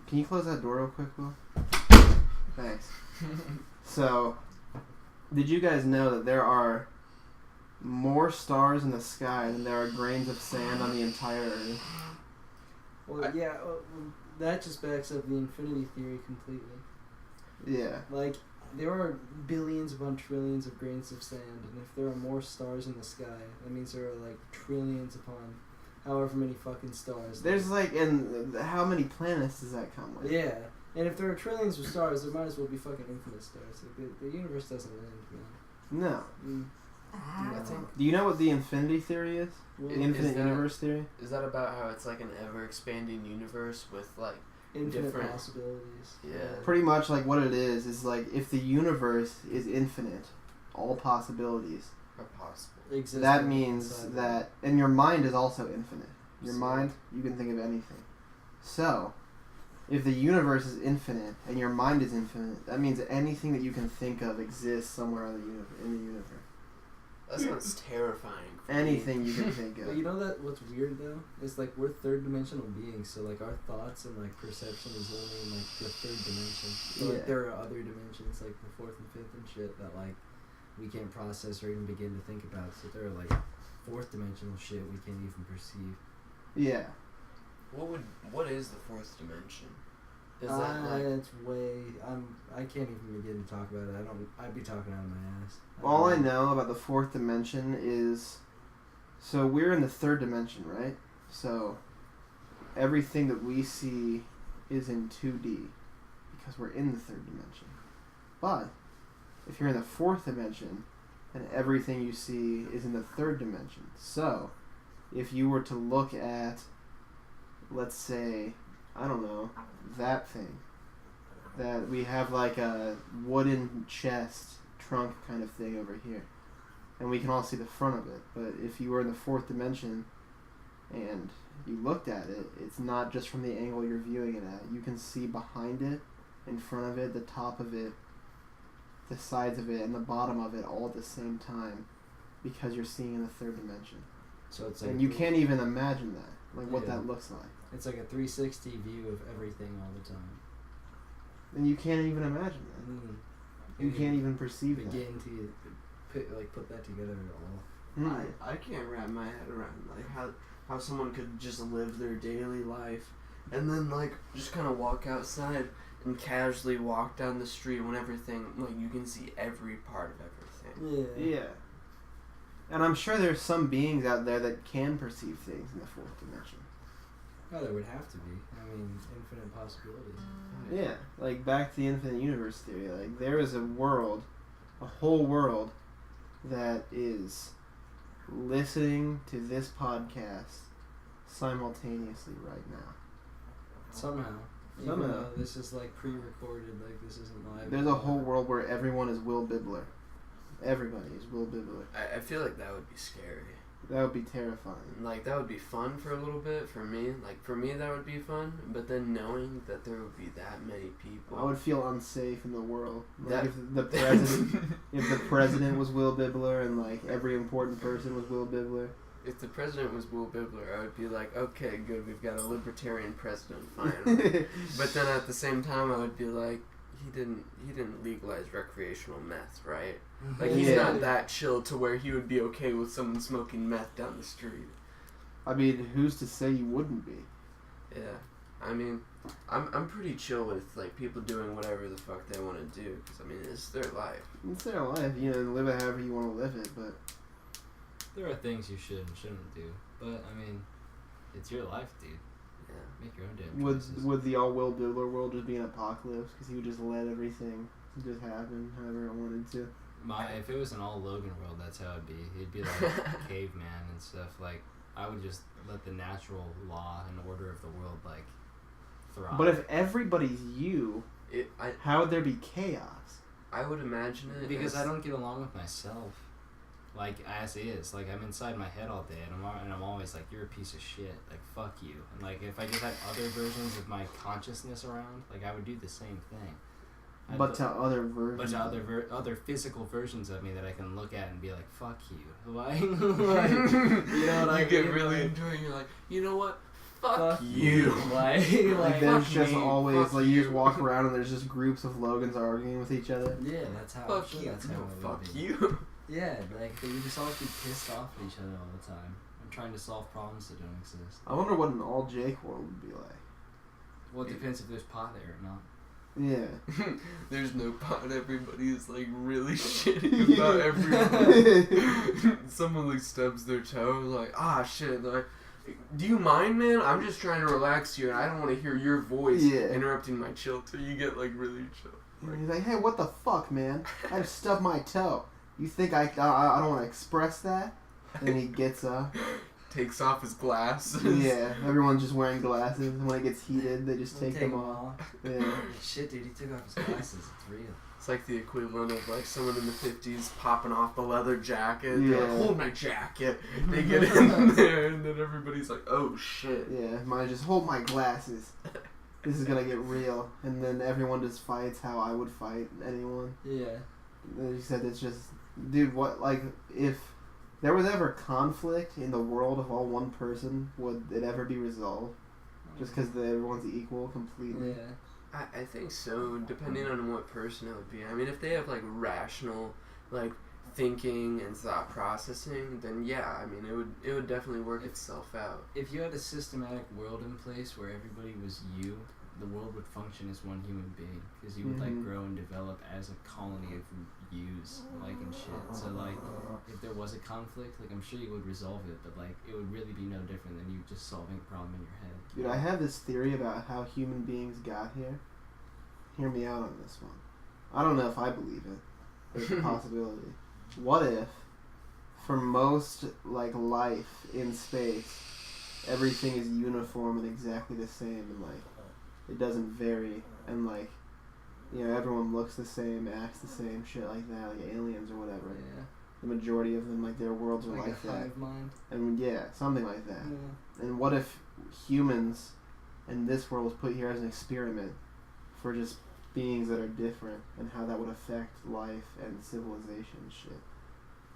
Can you close that door real quick, Will? Thanks. So, did you guys know that there are more stars in the sky than there are grains of sand on the entire Earth? Well, yeah, that just backs up the infinity theory completely. Yeah. Like, there are billions upon trillions of grains of sand, and if there are more stars in the sky, that means there are, like, trillions upon however many fucking stars. There's like, and how many planets does that come with? Yeah, and if there are trillions of stars, there might as well be fucking infinite stars. Like, the universe doesn't end, man. No. I think. Do you know what the infinity theory is? Well, Infinite Is that- universe theory? Is that about how it's like an ever-expanding universe with like infinite different- possibilities. Yeah. Pretty much like what it is like if the universe is infinite, all possibilities, are possible? Existing that means inside that, and your mind is also infinite. Your So- mind, you can think of anything. So, if the universe is infinite and your mind is infinite, that means that anything that you can think of exists somewhere in the universe. That sounds terrifying. for me. Anything you can think But of. you know that what's weird though is like we're third dimensional beings, so like our thoughts and like perception is only in like the third dimension. So Yeah. like there are other dimensions like the fourth and fifth and shit that like we can't process or even begin to think about. So there are like fourth dimensional shit we can't even perceive. Yeah. What is the fourth dimension? Is that like It's way I can't even begin to talk about it. I'd be talking out of my ass. All I know about the fourth dimension is, so we're in the third dimension, right? So everything that we see is in 2D because we're in the third dimension. But if you're in the fourth dimension, then everything you see is in the third dimension. So if you were to look at, let's say, I don't know, that thing, that we have like a wooden chest trunk kind of thing over here, and we can all see the front of it. But if you were in the fourth dimension and you looked at it, it's not just from the angle you're viewing it at. You can see behind it, in front of it, the top of it, the sides of it, and the bottom of it all at the same time, because you're seeing in the third dimension. So it's like And you can't even imagine that, like what Yeah. that looks like. It's like a 360 view of everything all the time. And you can't even imagine that. You can't even perceive that. begin to put that together at all. Mm. I can't wrap my head around like how someone could just live their daily life and then like just kind of walk outside and casually walk down the street when everything like you can see every part of everything. Yeah. Yeah. And I'm sure there's some beings out there that can perceive things in the fourth dimension. Oh, there would have to be. I mean, infinite possibilities. Yeah, like back to the infinite universe theory. Like there is a world, a whole world, that is listening to this podcast simultaneously right now. Somehow. Somehow. Even though this is like pre-recorded, like this isn't live. There's a whole world where everyone is Will Bibler. Everybody is Will Bibler. I feel like that would be scary. That would be terrifying. Like that would be fun for a little bit for me. Like for me that would be fun, but then knowing that there would be that many people. I would feel unsafe in the world. Like That- if the president, if the president was Will Bibler and like every important person was Will Bibler. If the president was Will Bibler, I would be like, okay, good, we've got a libertarian president finally. But then at the same time, I would be like, he didn't legalize recreational meth, right? Like he's Yeah. not that chill to where he would be okay with someone smoking meth down the street. I mean, who's to say you wouldn't be? Yeah, I mean, I'm pretty chill with like people doing whatever the fuck they want to do, because I mean it's their life. It's their life, you know, live it however you want to live it, but There are things you should and shouldn't do, but I mean, it's your life, dude. Yeah. Make your own damn choices. would the all-Will Bueller world just be an apocalypse? Because he would just let everything just happen however it wanted to. If it was an all Logan world, that's how it'd be. He'd be like caveman and stuff. Like, I would just let the natural law and order of the world, like, thrive. But if everybody's you, how would there be chaos? I would imagine it Because as- I don't get along with myself. Like, as is. Like, I'm inside my head all day, and I'm always like, you're a piece of shit. Like, fuck you. And, like, if I just had other versions of my consciousness around, like, I would do the same thing. But to other versions. But to other physical versions of me that I can look at and be like, fuck you. Like, you know what I you get mean? really Like, into it and you're like, you know what? Fuck you. Like, Like there's fuck just me, always fuck like you just you. walk around and there's just groups of Logans arguing with each other. yeah, that's how. Fuck sure you. That's how No, it would fuck be. you. Yeah, Like, they would just always be pissed off at each other all the time. I'm trying to solve problems that don't exist. I wonder what an all Jake world would be like. Well, it depends if there's pot there or not. Yeah. There's no pot. Everybody is like really shitty about everyone. Someone like stubs their toe, like, ah shit. They're like, do you mind, man? I'm just trying to relax here, and I don't want to hear your voice Yeah. interrupting my chill. Till you get like really chill. And he's like, hey, what the fuck, man? I just stubbed my toe. You think I don't want to express that? And he gets up. Takes off his glasses. Yeah, everyone's just wearing glasses. And when it gets heated, they just take them off. Yeah. Shit, dude, he took off his glasses. It's real. It's like the equivalent of like someone in the 50s popping off the leather jacket. Yeah. They're like, hold my jacket. They get in there, and then everybody's like, oh shit. Yeah, mine just hold my glasses. This is gonna get real. And then everyone just fights how I would fight anyone. Yeah. And he said it's just, dude, what, like, if there was ever conflict in the world of all one person, would it ever be resolved? Just because everyone's equal completely? Yeah. I think so, depending on what person it would be. I mean, if they have like rational, like thinking and thought processing, then yeah, I mean, it would definitely work itself out. If you had a systematic world in place where everybody was you, the world would function as one human being, because you would like Mhm. grow and develop as a colony of yous, like, and shit. So like, if there was a conflict, like, I'm sure you would resolve it, but like, it would really be no different than you just solving a problem in your head. Dude, I have this theory about how human beings got here. Hear me out on this one. I don't know if I believe it, but it's a possibility. What if, for most, like, life in space, everything is uniform and exactly the same, and, like, it doesn't vary, and, like, you know, everyone looks the same, acts the same, shit like that, like aliens or whatever. Yeah. The majority of them, like, their worlds are Like like a that. hive mind. And, yeah, something like that. Yeah. And what if humans in this world was put here as an experiment for just beings that are different, and how that would affect life and civilization and shit?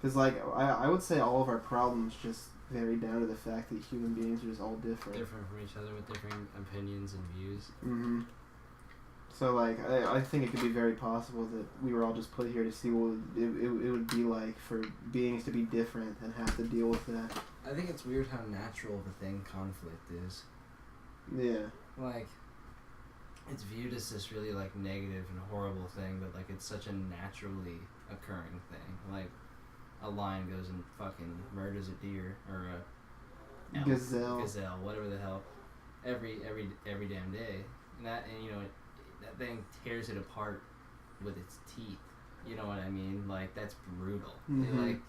Because, like, I would say all of our problems just vary down to the fact that human beings are just all different. Different from each other with different opinions and views. Mm-hmm. So, like, I think it could be very possible that we were all just put here to see what it would be like for beings to be different and have to deal with that. I think it's weird how natural of a thing conflict is. Yeah. Like, it's viewed as this really, like, negative and horrible thing, but, like, it's such a naturally occurring thing. Like, a lion goes and fucking murders a deer, or a elk, Gazelle. whatever the hell, every damn day. And you know, that thing tears it apart with its teeth. You know what I mean? Like, that's brutal. Mhm.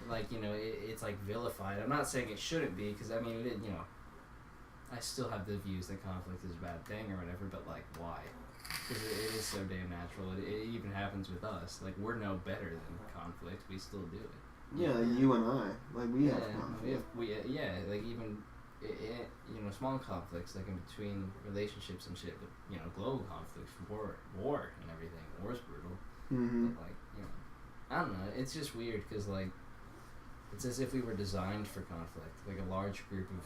Like, you know, it's like vilified. I'm not saying it shouldn't be, because I mean, you know, I still have the views that conflict is a bad thing or whatever, but like, why? Because it is so damn natural. It even happens with us. Like, we're no better than conflict. We still do it. Yeah, like you and I. Like, we have conflict. Like, even, you know, small conflicts, like in between relationships and shit, but, you know, global conflicts, war and everything. War's brutal. Mm-hmm. But, like, you know, I don't know. It's just weird, because, like, it's as if we were designed for conflict. Like, a large group of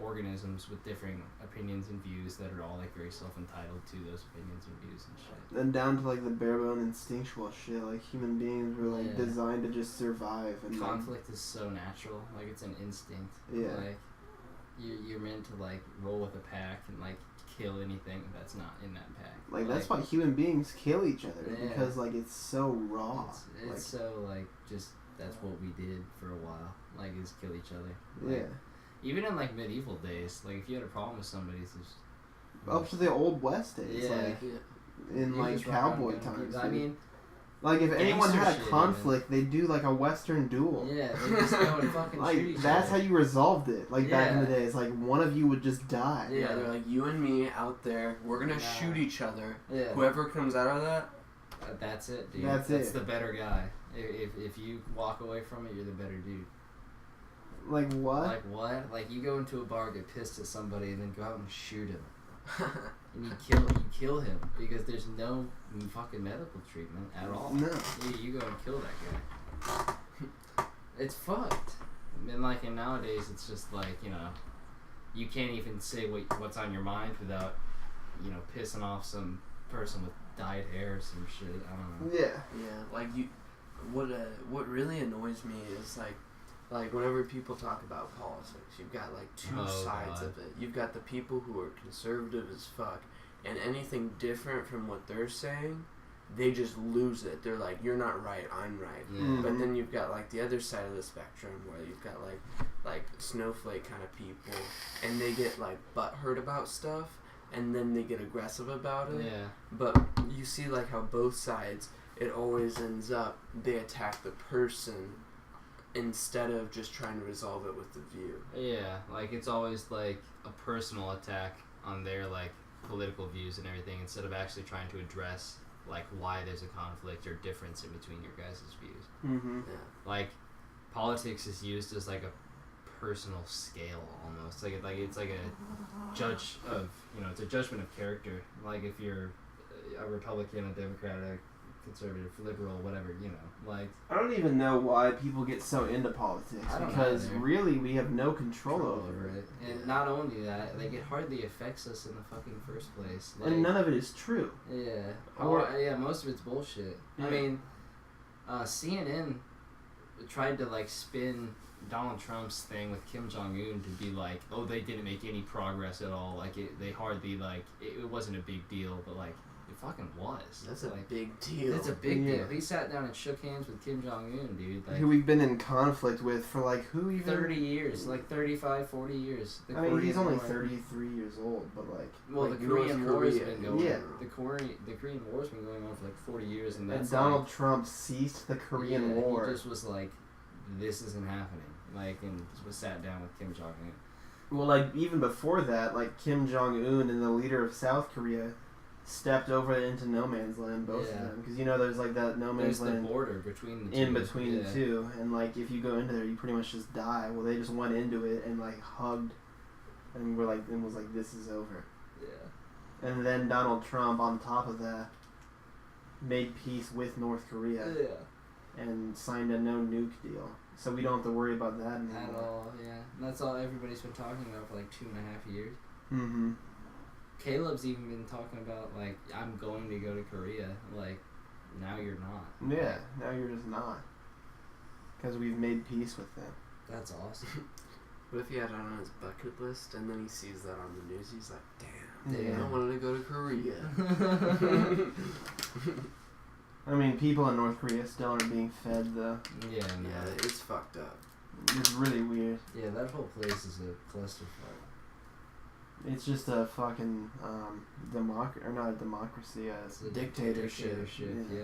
organisms with different opinions and views that are all like very self-entitled to those opinions and views and shit. And down to like the bare bone instinctual shit, like human beings were like Yeah. designed to just survive and Conflict is so natural, like it's an instinct. Yeah. Like you're meant to like roll with a pack and like kill anything that's not in that pack. like that's why human beings kill each other Yeah. because like it's so raw. It's like, so like just that's what we did for a while. Like is kill each other. Like, yeah. Even in like medieval days, like if you had a problem with somebody, it's just Up to the old west days, Yeah. like Yeah. in you like just run around cowboy gunning times. people. I dude. mean, like if anyone gangster had a shit, conflict, they'd do like a western duel. yeah, they just go and fucking shoot Like each that's other. how you resolved it. Like back in the Yeah. days, like one of you would just die. Yeah, they're like, you and me out there, we're gonna Nah. shoot each other. Yeah. Whoever comes out of that, That's it, dude. That's That's it. the better guy. If you walk away from it, you're the better dude. Like what? Like what? Like you go into a bar, get pissed at somebody, and then go out and shoot him, and you kill him because there's no fucking medical treatment at all. No. You go and kill that guy. It's fucked. And like, and nowadays it's just like, you know, you can't even say what's on your mind without, you know, pissing off some person with dyed hair or some shit. I don't know. Yeah. yeah, like you, what really annoys me is like whenever people talk about politics, you've got like two Oh, sides God. of it. You've got the people who are conservative as fuck, and anything different from what they're saying, they just lose it. They're like, you're not right, I'm right. Yeah. Mm. But then you've got like the other side of the spectrum where you've got like snowflake kind of people, and they get like butthurt about stuff, and then they get aggressive about it. Yeah. But you see like how both sides, it always ends up they attack the person instead of just trying to resolve it with the view. Yeah, like it's always like a personal attack on their like political views and everything instead of actually trying to address like why there's a conflict or difference in between your guys' views. Mm-hmm. Yeah. Like politics is used as like a personal scale almost. Like it's like a judge of, you know, it's a judgment of character. Like if you're a Republican, a Democrat, a conservative, liberal, whatever, you know, like I don't even know why people get so into politics I don't because either. really we have no control over it. And Yeah. not only that, like it hardly affects us in the fucking first place. Like, And none of it is true. yeah, Or- yeah, most of it's bullshit. Yeah. I mean, CNN tried to like spin Donald Trump's thing with Kim Jong Un to be like, oh, they didn't make any progress at all. Like they hardly like it wasn't a big deal, but like it fucking was. That's a like, big deal. it's a big Yeah. deal. He sat down and shook hands with Kim Jong Un, dude. Like Who we've been in conflict with for like who even 30 years, like 35, 40 years. The I mean he's Korean only War. 33 years old, but like Well, Like the North Korean War's Korea. been going. Yeah. The Korean War's been going on for like 40 years, and and that's Donald like, Trump ceased the Korean yeah, War. He just was like, this isn't happening. Like, and just was sat down with Kim Jong Un. Well, like even before that, like Kim Jong Un and the leader of South Korea stepped over into no man's land, both Yeah. of them, because you know there's like that no There's man's the land border between the two. in between yeah. the two, and like if you go into there, you pretty much just die. Well, they just went into it and like hugged, and were like and was like, this is over. Yeah. And then Donald Trump, on top of that, made peace with North Korea and signed a no nuke deal. So we don't have to worry about that anymore. At all, yeah. And that's all everybody's been talking about for like 2.5 years. Mm-hmm. Caleb's even been talking about like, I'm going to go to Korea. Like, now you're not. Yeah, now you're just not. Because we've made peace with them. That's awesome. What if he had it on his bucket list and then he sees that on the news? He's like, damn, Yeah. I wanted to go to Korea. I mean, people in North Korea still aren't being fed, though. Yeah, no. Yeah, it's fucked up. It's really weird. Yeah, that whole place is a clusterfuck. It's just a fucking or not a democracy, It's a a dictatorship. Yeah.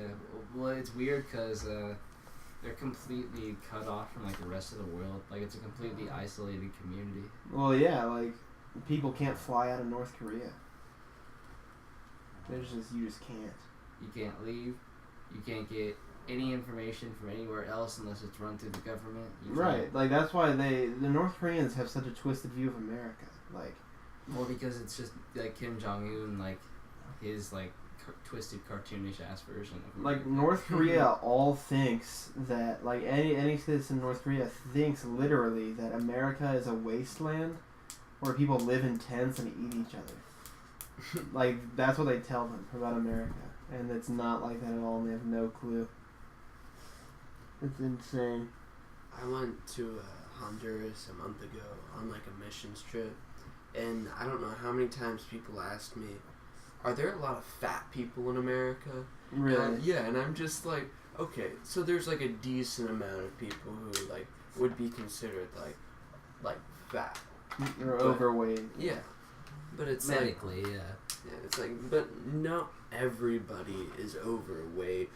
Well, it's weird because they're completely cut off from like the rest of the world. Like it's a completely isolated community. Well, yeah, like people can't fly out of North Korea. You just can't. You can't leave. You can't get any information from anywhere else unless it's run through the government. You Right, can't- like that's why the North Koreans have such a twisted view of America. Like, Well, because it's just like Kim Jong Un, like his like twisted cartoonish ass version of like North Korea all thinks that any citizen in North Korea thinks literally that America is a wasteland where people live in tents and eat each other. Like, that's what they tell them about America. And it's not like that at all, and they have no clue. It's insane. I went to Honduras a month ago on like a missions trip, and I don't know how many times people asked me, are there a lot of fat people in America? Really? Yeah, and I'm just like, okay, so there's like a decent amount of people who like would be considered like fat. Or overweight. Yeah. But it's medically, like, yeah, it's like, but not everybody is overweight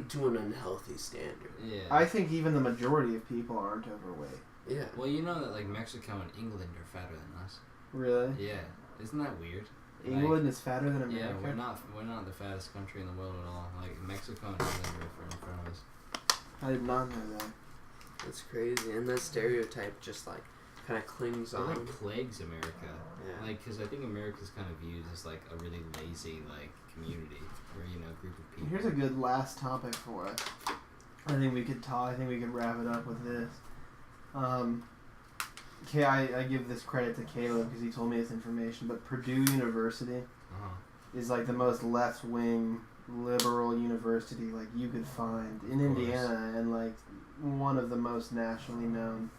to an unhealthy standard. Yeah. I think even the majority of people aren't overweight. Yeah. Well, you know that like Mexico and England are fatter than us. Really? Yeah. Isn't that weird? England is fatter than America? Yeah, we're not the fattest country in the world at all. Like Mexico and England are in front of us. I did not know that. That's crazy, and that stereotype just like kind of clings It on. like plagues America. Yeah. Like, because I think America's kind of viewed as like a really lazy like community or group of people. Here's a good last topic for us. I think we could wrap it up with this. Okay, I give this credit to Caleb because he told me this information, but Purdue University is like the most left-wing liberal university like you could find in Indiana, and like one of the most nationally known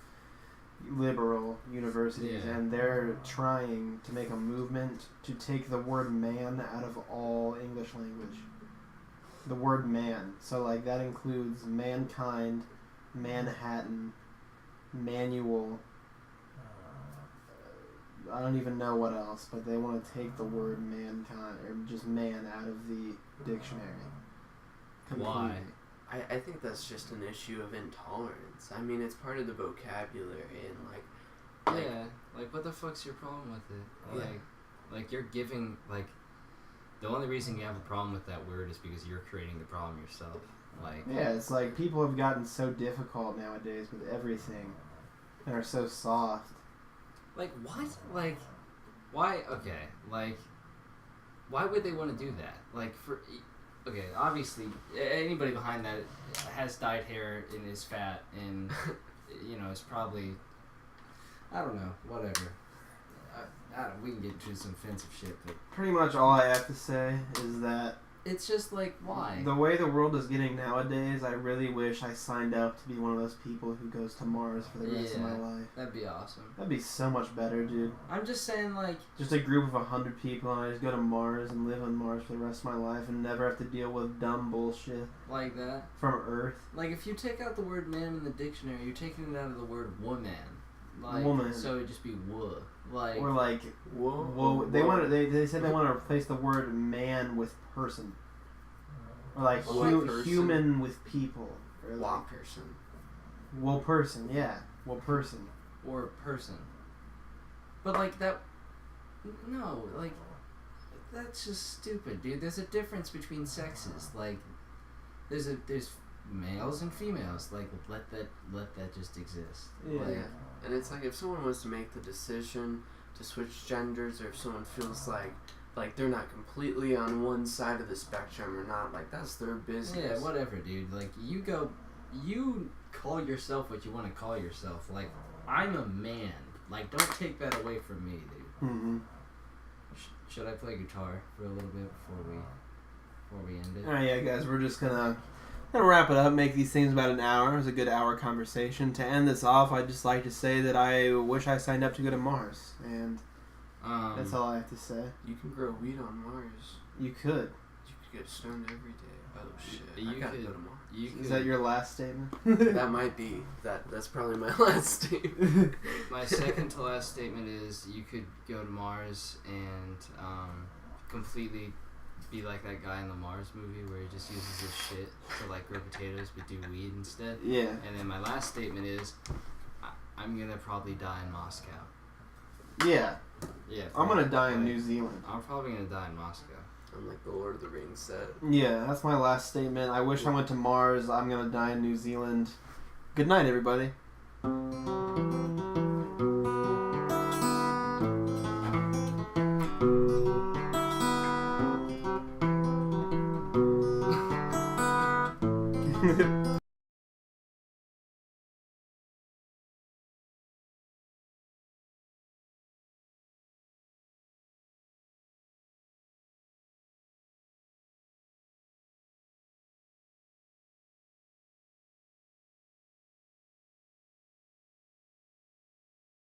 liberal universities, and they're trying to make a movement to take the word man out of all English language. The word man. So like that includes mankind, Manhattan, manual, I don't even know what else, but they want to take the word mankind, or just man, out of the dictionary. Completely. Why? I think that's just an issue of intolerance. I mean, it's part of the vocabulary, and like Yeah, like what the fuck's your problem with it? Yeah. Like you're giving like the only reason you have a problem with that word is because you're creating the problem yourself. Like Yeah, it's like people have gotten so difficult nowadays with everything, and are so soft. Like what? Like why? Okay, like why would they want to do that? Like okay, obviously anybody behind that has dyed hair and is fat and is probably I don't know, whatever. I don't. We can get into some offensive shit, but Pretty much all I have to say is that it's just like why? the way the world is getting nowadays, I really wish I signed up to be one of those people who goes to Mars for the rest of my life. That'd be awesome. That'd be so much better, dude. I'm just saying, like, Just a group of 100 people, and I just go to Mars and live on Mars for the rest of my life and never have to deal with dumb bullshit like that. from Earth. Like, if you take out the word man in the dictionary, you're taking it out of the word woman. Like, Woman. So it'd just be wuh. Like, Or like, whoa. They said they want to replace the word man with person. Or like Person. human with people. Or Law like, person. well, person, yeah. Well, person. or person. But, like, that... No, like, that's just stupid, dude. There's a difference between sexes. Like, there's males and females. Like, let that just exist. Yeah. Like, Yeah. And it's like if someone was to make the decision to switch genders, or if someone feels like they're not completely on one side of the spectrum or not, like that's their business. yeah, whatever, dude. Like, you call yourself what you want to call yourself. Like, I'm a man. Like, don't take that away from me, dude. Mm-hmm. Should I play guitar for a little bit before we end it? Alright, yeah, guys, we're just gonna wrap it up, make these things about an hour. It was a good hour conversation. To end this off, I'd just like to say that I wish I signed up to go to Mars, and that's all I have to say. You can grow weed on Mars. You could. You could get stoned every day. Oh shit! You I gotta could- go to Mars. Is that your last statement? That might be that's probably my last statement. My second to last statement is you could go to Mars and completely be like that guy in the Mars movie where he just uses his shit to like grow potatoes but do weed instead. Yeah. And then my last statement is I'm gonna probably die in Moscow. Yeah. Yeah. I'm gonna die in like, New Zealand. I'm probably gonna die in Moscow. I'm like the Lord of the Rings set. Yeah, that's my last statement. I wish I went to Mars. I'm gonna die in New Zealand. Good night, everybody.